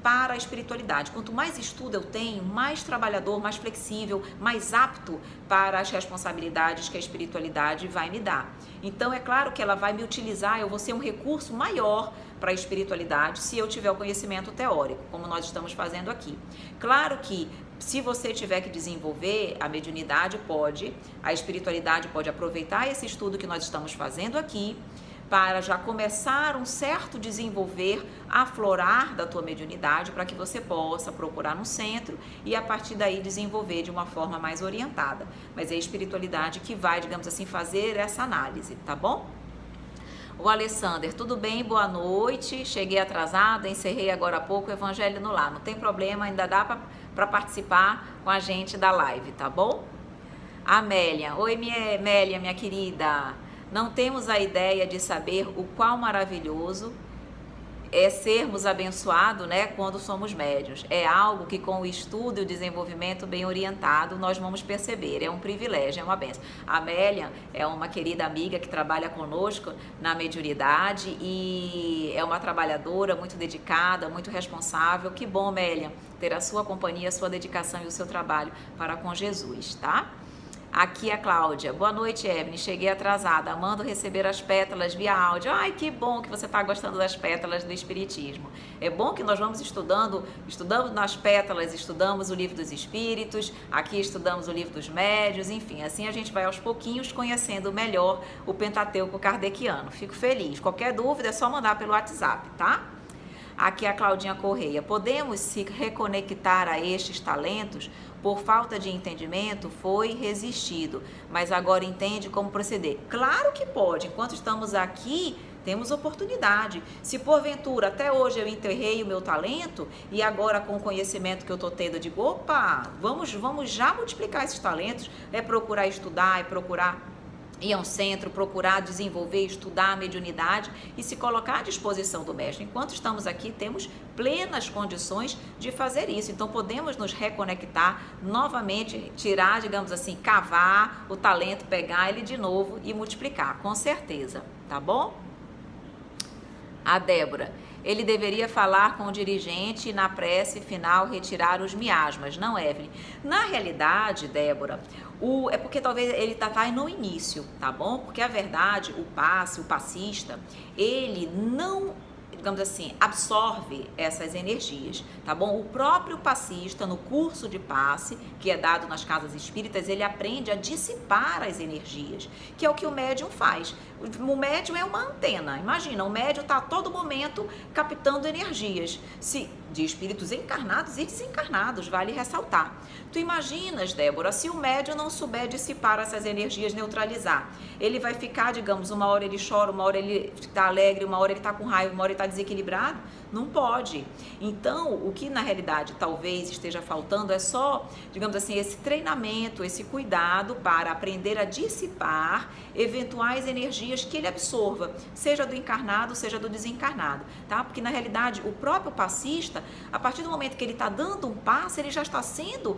para a espiritualidade. Quanto mais estudo eu tenho, mais trabalhador, mais flexível, mais apto para as responsabilidades que a espiritualidade vai me dar. Então é claro que ela vai me utilizar, eu vou ser um recurso maior para a espiritualidade se eu tiver o conhecimento teórico, como nós estamos fazendo aqui. Claro que se você tiver que desenvolver, a mediunidade pode, a espiritualidade pode aproveitar esse estudo que nós estamos fazendo aqui para já começar um certo desenvolver, aflorar da tua mediunidade para que você possa procurar no centro e a partir daí desenvolver de uma forma mais orientada. Mas é a espiritualidade que vai, digamos assim, fazer essa análise, tá bom? O Alessander, tudo bem? Boa noite. Cheguei atrasada, encerrei agora há pouco o Evangelho no Lar. Não tem problema, ainda dá para participar com a gente da live, tá bom? Amélia, oi Amélia, minha querida. Não temos a ideia de saber o quão maravilhoso é sermos abençoados, né, quando somos médiuns. É algo que com o estudo e o desenvolvimento bem orientado nós vamos perceber. É um privilégio, é uma bênção. A Amélia é uma querida amiga que trabalha conosco na mediunidade e é uma trabalhadora muito dedicada, muito responsável. Que bom, Amélia, ter a sua companhia, a sua dedicação e o seu trabalho para com Jesus, tá? Aqui a Cláudia. Boa noite, Evelyn. Cheguei atrasada. Mando receber as pétalas via áudio. Ai, que bom que você está gostando das pétalas do Espiritismo. É bom que nós vamos estudamos nas pétalas, estudamos o Livro dos Espíritos, aqui estudamos o Livro dos Médiuns, enfim, assim a gente vai aos pouquinhos conhecendo melhor o Pentateuco kardeciano. Fico feliz. Qualquer dúvida é só mandar pelo WhatsApp, tá? Aqui a Claudinha Correia. Podemos se reconectar a estes talentos? Por falta de entendimento, foi resistido, mas agora entende como proceder. Claro que pode, enquanto estamos aqui, temos oportunidade. Se porventura, até hoje eu enterrei o meu talento e agora com o conhecimento que eu estou tendo, eu digo, opa, vamos já multiplicar esses talentos, é procurar estudar, é procurar ir a um centro, procurar desenvolver, estudar a mediunidade e se colocar à disposição do mestre. Enquanto estamos aqui, temos plenas condições de fazer isso. Então, podemos nos reconectar novamente, tirar, digamos assim, cavar o talento, pegar ele de novo e multiplicar, com certeza, tá bom? A Débora, ele deveria falar com o dirigente e na prece final retirar os miasmas, não, Evelyn? Na realidade, Débora, é porque talvez ele vai no início, tá bom? Porque a verdade, o passista, ele não, digamos assim, absorve essas energias, tá bom? O próprio passista, no curso de passe, que é dado nas casas espíritas, ele aprende a dissipar as energias, que é o que o médium faz. O médium é uma antena, imagina, o médium está a todo momento captando energias, de espíritos encarnados e desencarnados, vale ressaltar. Tu imaginas, Débora, se o médium não souber dissipar essas energias, neutralizar, ele vai ficar, digamos, uma hora ele chora, uma hora ele está alegre, uma hora ele está com raiva, uma hora ele está desequilibrado? Não pode. Então, o que na realidade talvez esteja faltando é só, digamos assim, esse treinamento, esse cuidado para aprender a dissipar eventuais energias que ele absorva, seja do encarnado, seja do desencarnado, tá? Porque na realidade o próprio passista, a partir do momento que ele está dando um passe, ele já está sendo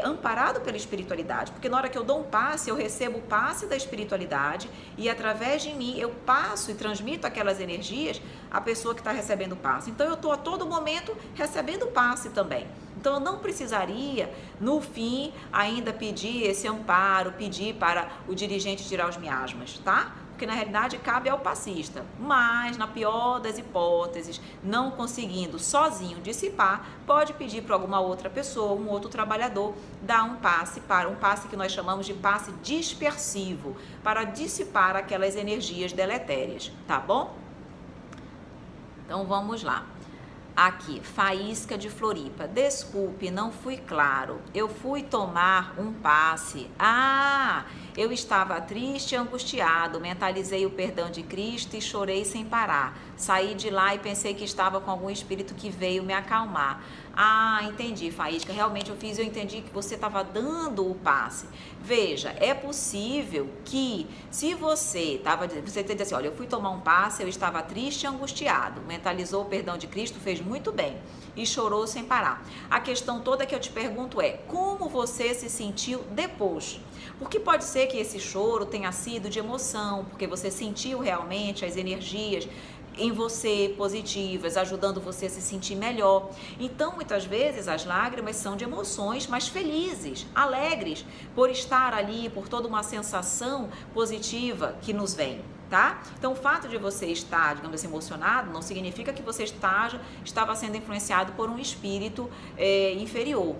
amparado pela espiritualidade, porque na hora que eu dou um passe, eu recebo o passe da espiritualidade e através de mim eu passo e transmito aquelas energias à pessoa que está recebendo o passe. Então eu estou a todo momento recebendo o passe também. Então eu não precisaria, no fim, ainda pedir esse amparo, pedir para o dirigente tirar os miasmas, tá? Porque na realidade cabe ao passista, mas na pior das hipóteses, não conseguindo sozinho dissipar, pode pedir para alguma outra pessoa, um outro trabalhador, dar um passe que nós chamamos de passe dispersivo, para dissipar aquelas energias deletérias, tá bom? Então vamos lá. Aqui, Faísca de Floripa. Desculpe, não fui claro. Eu fui tomar um passe. Eu estava triste e angustiado. Mentalizei o perdão de Cristo e chorei sem parar. Saí de lá e pensei que estava com algum espírito que veio me acalmar. Entendi, Faísca. Realmente eu entendi que você estava dando o passe. Veja, é possível que se você dizendo assim, olha, eu fui tomar um passe, eu estava triste e angustiado. Mentalizou o perdão de Cristo, fez muito bem e chorou sem parar. A questão toda que eu te pergunto é, como você se sentiu depois? Porque pode ser que esse choro tenha sido de emoção, porque você sentiu realmente as energias em você positivas, ajudando você a se sentir melhor. Então, muitas vezes, as lágrimas são de emoções mais felizes, alegres, por estar ali, por toda uma sensação positiva que nos vem, tá? Então, o fato de você estar, digamos assim, emocionado, não significa que você estava sendo influenciado por um espírito inferior.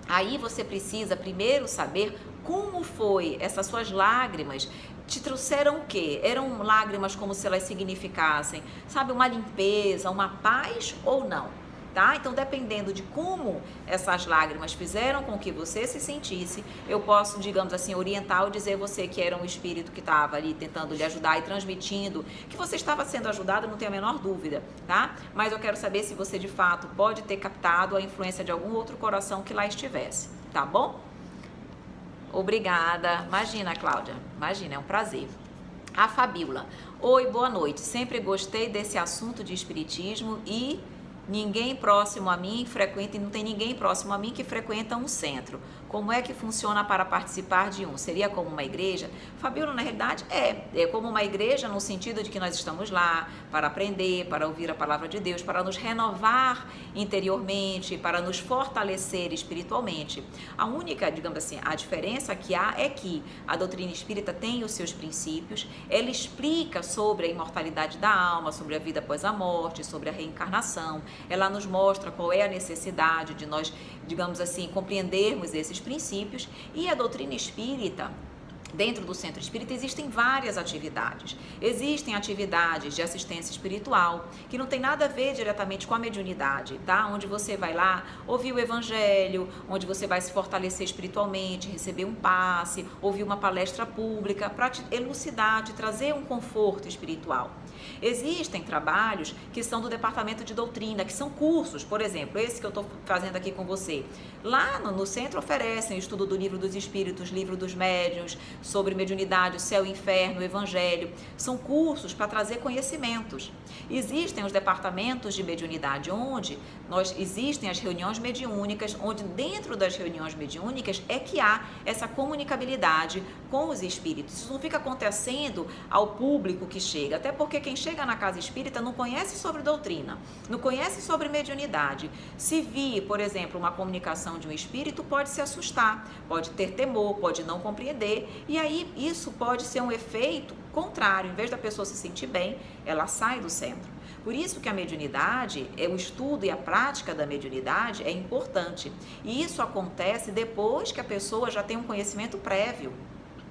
Aí você precisa primeiro saber como foi essas suas lágrimas. Te trouxeram o quê? Eram lágrimas como se elas significassem, sabe, uma limpeza, uma paz ou não, tá? Então, dependendo de como essas lágrimas fizeram com que você se sentisse, eu posso, digamos assim, orientar ou dizer a você que era um espírito que estava ali tentando lhe ajudar e transmitindo, que você estava sendo ajudado, não tenho a menor dúvida, tá? Mas eu quero saber se você, de fato, pode ter captado a influência de algum outro coração que lá estivesse, tá bom? Obrigada. Imagina, Cláudia. Imagina, é um prazer. A Fabíola. Oi, boa noite. Sempre gostei desse assunto de espiritismo e ninguém próximo a mim frequenta, e não tem ninguém próximo a mim que frequenta um centro. Como é que funciona para participar de um? Seria como uma igreja? Fabíola, na realidade, é como uma igreja no sentido de que nós estamos lá para aprender, para ouvir a palavra de Deus, para nos renovar interiormente, para nos fortalecer espiritualmente. A única, digamos assim, a diferença que há é que a doutrina espírita tem os seus princípios, ela explica sobre a imortalidade da alma, sobre a vida após a morte, sobre a reencarnação, ela nos mostra qual é a necessidade de nós, digamos assim, compreendermos esses princípios, e a doutrina espírita, dentro do centro espírita, existem várias atividades. Existem atividades de assistência espiritual, que não tem nada a ver diretamente com a mediunidade, tá? Onde você vai lá ouvir o evangelho, onde você vai se fortalecer espiritualmente, receber um passe, ouvir uma palestra pública, para te elucidar, te trazer um conforto espiritual. Existem trabalhos que são do departamento de doutrina, que são cursos, por exemplo, esse que eu estou fazendo aqui com você. Lá no centro oferecem o estudo do Livro dos Espíritos, Livro dos Médiuns, sobre mediunidade, o céu e o inferno, o evangelho. São cursos para trazer conhecimentos. Existem os departamentos de mediunidade, onde existem as reuniões mediúnicas, onde dentro das reuniões mediúnicas é que há essa comunicabilidade com os espíritos. Isso não fica acontecendo ao público que chega, até porque quem chega na casa espírita não conhece sobre doutrina, não conhece sobre mediunidade. Se vir, por exemplo, uma comunicação de um espírito, pode se assustar, pode ter temor, pode não compreender, e aí isso pode ser um efeito contrário. Em vez da pessoa se sentir bem, ela sai do centro. Por isso que a mediunidade, o estudo e a prática da mediunidade é importante. E isso acontece depois que a pessoa já tem um conhecimento prévio.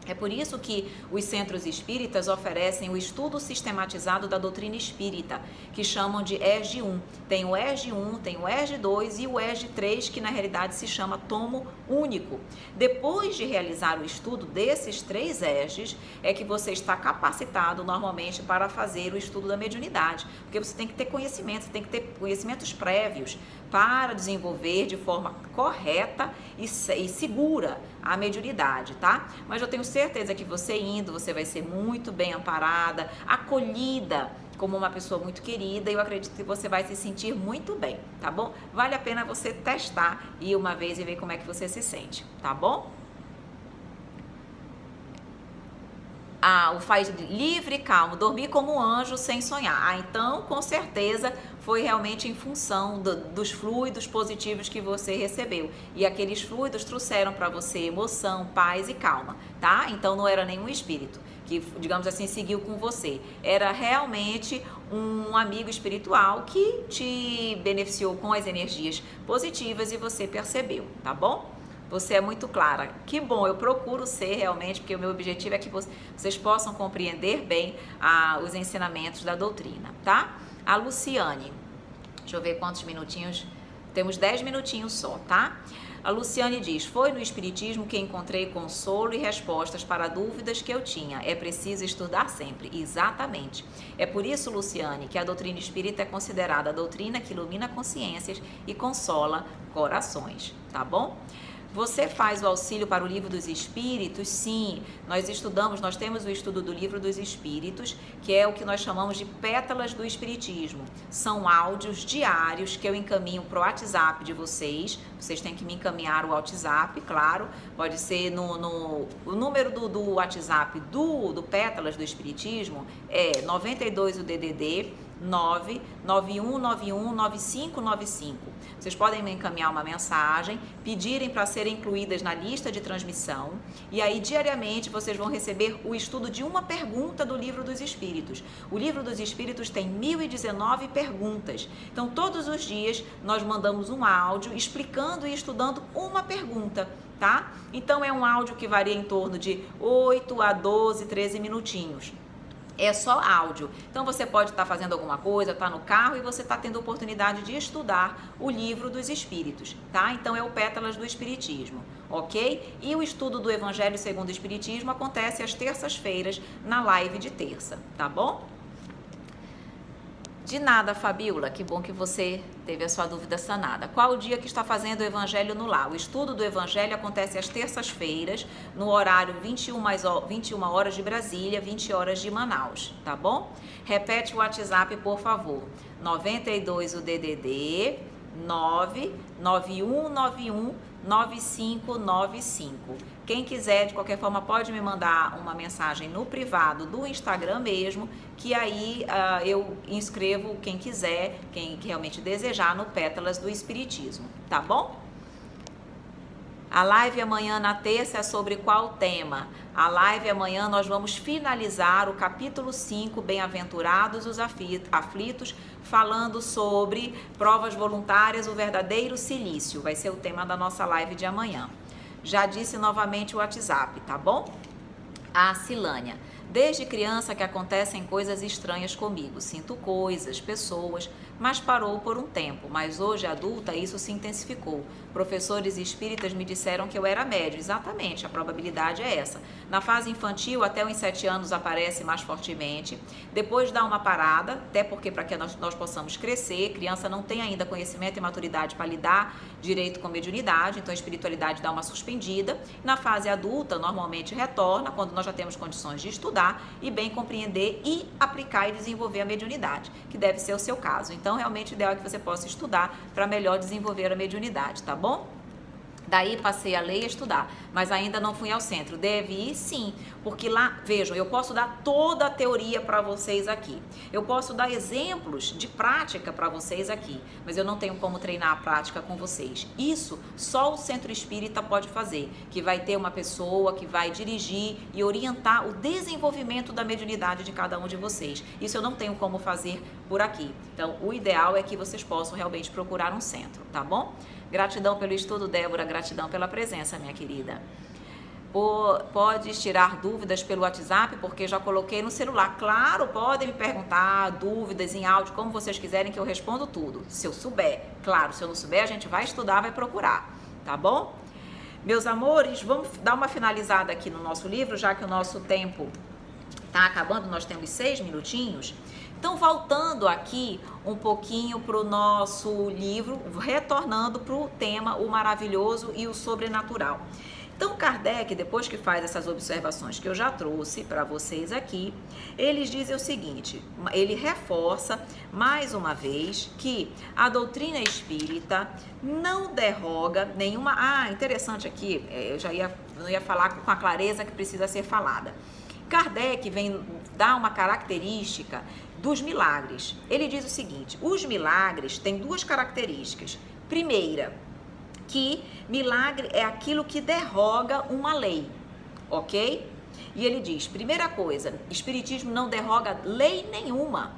É por isso que os centros espíritas oferecem o estudo sistematizado da doutrina espírita, que chamam de ESG 1. Tem o ESG 1, tem o ESG 2 e o ESG 3, que na realidade se chama tomo único. Depois de realizar o estudo desses 3 ESGs, é que você está capacitado normalmente para fazer o estudo da mediunidade, porque você tem que ter conhecimento, você tem que ter conhecimentos prévios para desenvolver de forma correta e segura a mediunidade, tá? Mas eu tenho certeza que você indo, você vai ser muito bem amparada, acolhida como uma pessoa muito querida, e eu acredito que você vai se sentir muito bem, tá bom? Vale a pena você testar ir uma vez e ver como é que você se sente, tá bom? O faz livre e calmo, dormir como um anjo sem sonhar. Então, com certeza, foi realmente em função dos fluidos positivos que você recebeu. E aqueles fluidos trouxeram para você emoção, paz e calma, tá? Então, não era nenhum espírito que, digamos assim, seguiu com você. Era realmente um amigo espiritual que te beneficiou com as energias positivas e você percebeu, tá bom? Você é muito clara. Que bom, eu procuro ser realmente, porque o meu objetivo é que vocês possam compreender bem os ensinamentos da doutrina, tá? A Luciane, deixa eu ver quantos minutinhos, temos 10 minutinhos só, tá? A Luciane diz, foi no Espiritismo que encontrei consolo e respostas para dúvidas que eu tinha. É preciso estudar sempre. Exatamente. É por isso, Luciane, que a doutrina espírita é considerada a doutrina que ilumina consciências e consola corações, tá bom? Você faz o auxílio para o Livro dos Espíritos? Sim, nós temos o estudo do Livro dos Espíritos, que é o que nós chamamos de Pétalas do Espiritismo. São áudios diários que eu encaminho para o WhatsApp de vocês. Vocês têm que me encaminhar o WhatsApp, claro, pode ser o número do WhatsApp do Pétalas do Espiritismo é 92 o DDD 991919595. Vocês podem me encaminhar uma mensagem, pedirem para serem incluídas na lista de transmissão, e aí diariamente vocês vão receber o estudo de uma pergunta do Livro dos Espíritos. O Livro dos Espíritos tem 1019 perguntas. Então, todos os dias nós mandamos um áudio explicando e estudando uma pergunta, tá? Então, é um áudio que varia em torno de 8 a 12, 13 minutinhos. É só áudio. Então você pode estar fazendo alguma coisa, está no carro e você está tendo a oportunidade de estudar o Livro dos Espíritos, tá? Então é o Pétalas do Espiritismo, ok? E o estudo do Evangelho segundo o Espiritismo acontece às terças-feiras na live de terça, tá bom? De nada, Fabiola, que bom que você teve a sua dúvida sanada. Qual o dia que está fazendo o Evangelho no Lar? O estudo do Evangelho acontece às terças-feiras, no horário 21 horas de Brasília, 20 horas de Manaus, tá bom? Repete o WhatsApp, por favor. 92 o DDD 991919595. Quem quiser, de qualquer forma, pode me mandar uma mensagem no privado do Instagram mesmo, que aí eu inscrevo quem quiser, quem realmente desejar, no Pétalas do Espiritismo, tá bom? A live amanhã na terça é sobre qual tema? A live amanhã nós vamos finalizar o capítulo 5, Bem-aventurados os aflitos, falando sobre provas voluntárias, o verdadeiro silício. Vai ser o tema da nossa live de amanhã. Já disse novamente o WhatsApp, tá bom? A Silânia. Desde criança que acontecem coisas estranhas comigo. Sinto coisas, pessoas, mas parou por um tempo. Mas hoje, adulta, isso se intensificou. Professores espíritas me disseram que eu era médium. Exatamente, a probabilidade é essa. Na fase infantil, até os 7 anos, aparece mais fortemente. Depois dá uma parada, até porque para que nós possamos crescer, criança não tem ainda conhecimento e maturidade para lidar direito com mediunidade, então a espiritualidade dá uma suspendida. Na fase adulta, normalmente retorna, quando nós já temos condições de estudar e bem compreender e aplicar e desenvolver a mediunidade, que deve ser o seu caso. Então, realmente, o ideal é que você possa estudar para melhor desenvolver a mediunidade, tá bom? Daí passei a ler e estudar, mas ainda não fui ao centro. Deve ir sim, porque lá, vejam, eu posso dar toda a teoria para vocês aqui. Eu posso dar exemplos de prática para vocês aqui, mas eu não tenho como treinar a prática com vocês. Isso só o Centro Espírita pode fazer, que vai ter uma pessoa que vai dirigir e orientar o desenvolvimento da mediunidade de cada um de vocês. Isso eu não tenho como fazer por aqui. Então, o ideal é que vocês possam realmente procurar um centro, tá bom? Gratidão pelo estudo, Débora, gratidão pela presença, minha querida. Pode tirar dúvidas pelo WhatsApp, porque já coloquei no celular. Claro, podem me perguntar dúvidas em áudio, como vocês quiserem, que eu respondo tudo. Se eu souber. Claro, se eu não souber, a gente vai estudar, vai procurar. Tá bom? Meus amores, vamos dar uma finalizada aqui no nosso livro, já que o nosso tempo tá acabando, nós temos 6 minutinhos. Então, voltando aqui um pouquinho para o nosso livro, retornando para o tema o maravilhoso e o sobrenatural. Então, Kardec, depois que faz essas observações que eu já trouxe para vocês aqui, eles dizem o seguinte, ele reforça mais uma vez que a doutrina espírita não derroga nenhuma... interessante aqui, não ia falar com a clareza que precisa ser falada. Kardec vem dar uma característica dos milagres. Ele diz o seguinte, os milagres têm 2 características. Primeira, que milagre é aquilo que derroga uma lei, ok? E ele diz, primeira coisa, espiritismo não derroga lei nenhuma.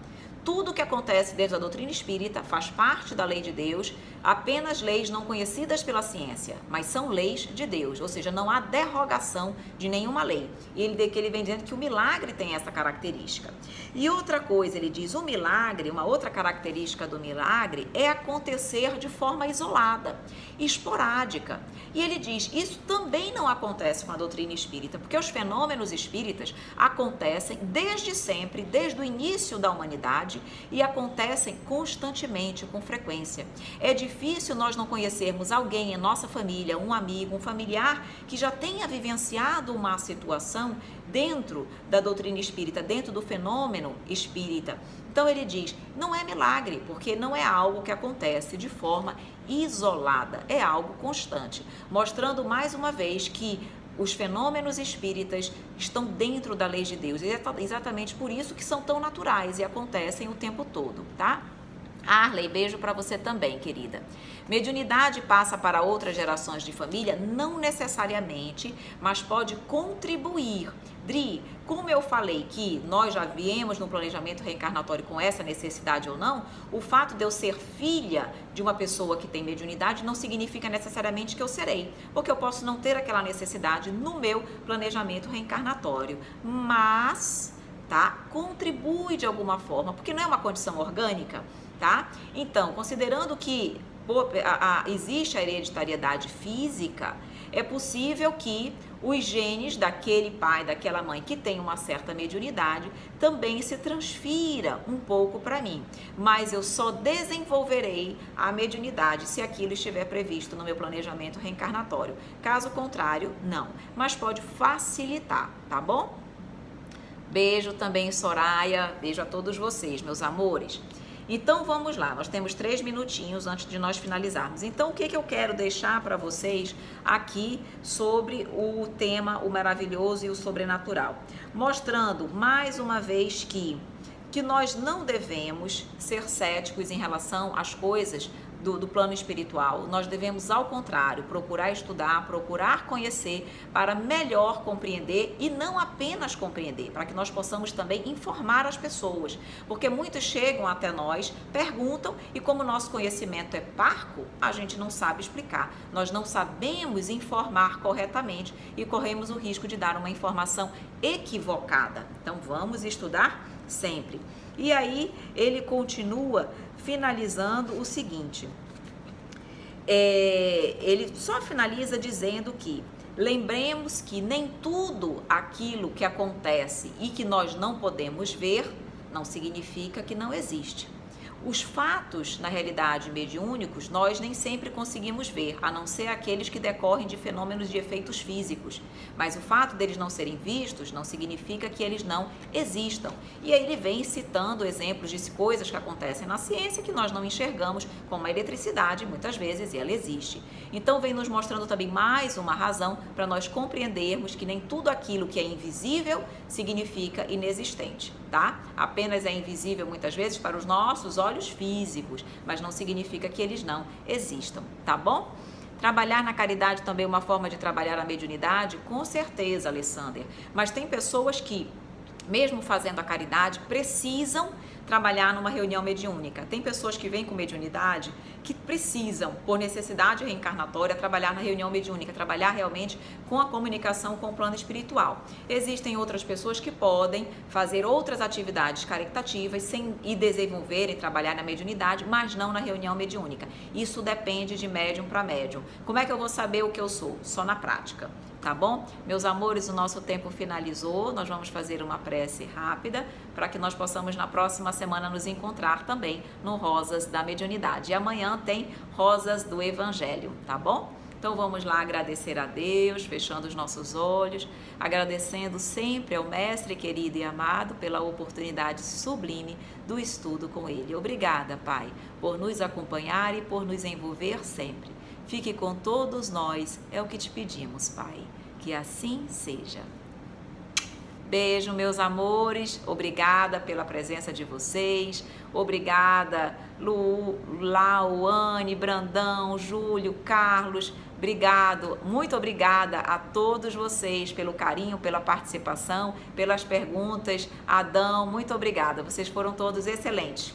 Tudo que acontece dentro da doutrina espírita faz parte da lei de Deus, apenas leis não conhecidas pela ciência, mas são leis de Deus, ou seja, não há derrogação de nenhuma lei. E ele vem dizendo que o milagre tem essa característica. E outra coisa, ele diz, o milagre, uma outra característica do milagre é acontecer de forma isolada, esporádica. E ele diz, isso também não acontece com a doutrina espírita, porque os fenômenos espíritas acontecem desde sempre, desde o início da humanidade, e acontecem constantemente, com frequência. É difícil nós não conhecermos alguém em nossa família, um amigo, um familiar, que já tenha vivenciado uma situação dentro da doutrina espírita, dentro do fenômeno espírita. Então ele diz, não é milagre, porque não é algo que acontece de forma isolada, é algo constante, mostrando mais uma vez que os fenômenos espíritas estão dentro da lei de Deus, e é exatamente por isso que são tão naturais e acontecem o tempo todo, tá? Arley, beijo para você também, querida. Mediunidade passa para outras gerações de família? Não necessariamente, mas pode contribuir. Dri, como eu falei que nós já viemos no planejamento reencarnatório com essa necessidade ou não, o fato de eu ser filha de uma pessoa que tem mediunidade não significa necessariamente que eu serei, porque eu posso não ter aquela necessidade no meu planejamento reencarnatório, mas, tá, contribui de alguma forma, porque não é uma condição orgânica, tá? Então, considerando que existe a hereditariedade física, é possível que os genes daquele pai, daquela mãe que tem uma certa mediunidade também se transfira um pouco para mim, mas eu só desenvolverei a mediunidade se aquilo estiver previsto no meu planejamento reencarnatório. Caso contrário, não, mas pode facilitar, tá bom? Beijo também, Soraya, beijo a todos vocês, meus amores. Então, vamos lá, nós temos 3 minutinhos antes de nós finalizarmos. Então, o que eu quero deixar para vocês aqui sobre o tema, o maravilhoso e o sobrenatural? Mostrando, mais uma vez, que nós não devemos ser céticos em relação às coisas do plano espiritual. Nós devemos, ao contrário, procurar estudar, procurar conhecer para melhor compreender e não apenas compreender, para que nós possamos também informar as pessoas, porque muitos chegam até nós, perguntam e como o nosso conhecimento é parco, a gente não sabe explicar, nós não sabemos informar corretamente e corremos o risco de dar uma informação equivocada. Então vamos estudar sempre. E aí ele continua finalizando o seguinte, ele só finaliza dizendo que lembremos que nem tudo aquilo que acontece e que nós não podemos ver não significa que não existe. Os fatos, na realidade, mediúnicos, nós nem sempre conseguimos ver, a não ser aqueles que decorrem de fenômenos de efeitos físicos. Mas o fato deles não serem vistos não significa que eles não existam. E aí ele vem citando exemplos de coisas que acontecem na ciência que nós não enxergamos, como a eletricidade, muitas vezes ela existe. Então vem nos mostrando também mais uma razão para nós compreendermos que nem tudo aquilo que é invisível significa inexistente, tá? Apenas é invisível muitas vezes para os nossos olhos físicos, mas não significa que eles não existam, tá bom? Trabalhar na caridade também é uma forma de trabalhar a mediunidade? Com certeza, Alessander, mas tem pessoas que, mesmo fazendo a caridade, precisam trabalhar numa reunião mediúnica. Tem pessoas que vêm com mediunidade que precisam, por necessidade reencarnatória, trabalhar na reunião mediúnica, trabalhar realmente com a comunicação com o plano espiritual. Existem outras pessoas que podem fazer outras atividades caritativas e desenvolver e trabalhar na mediunidade, mas não na reunião mediúnica. Isso depende de médium para médium. Como é que eu vou saber o que eu sou? Só na prática. Tá bom? Meus amores, o nosso tempo finalizou, nós vamos fazer uma prece rápida para que nós possamos na próxima semana nos encontrar também no Rosas da Mediunidade. E amanhã tem Rosas do Evangelho, tá bom? Então vamos lá agradecer a Deus, fechando os nossos olhos, agradecendo sempre ao Mestre querido e amado pela oportunidade sublime do estudo com Ele. Obrigada, Pai, por nos acompanhar e por nos envolver sempre. Fique com todos nós, é o que te pedimos, Pai. Que assim seja. Beijo, meus amores. Obrigada pela presença de vocês. Obrigada, Lu, Lauane, Brandão, Júlio, Carlos. Obrigado, muito obrigada a todos vocês pelo carinho, pela participação, pelas perguntas. Adão, muito obrigada. Vocês foram todos excelentes.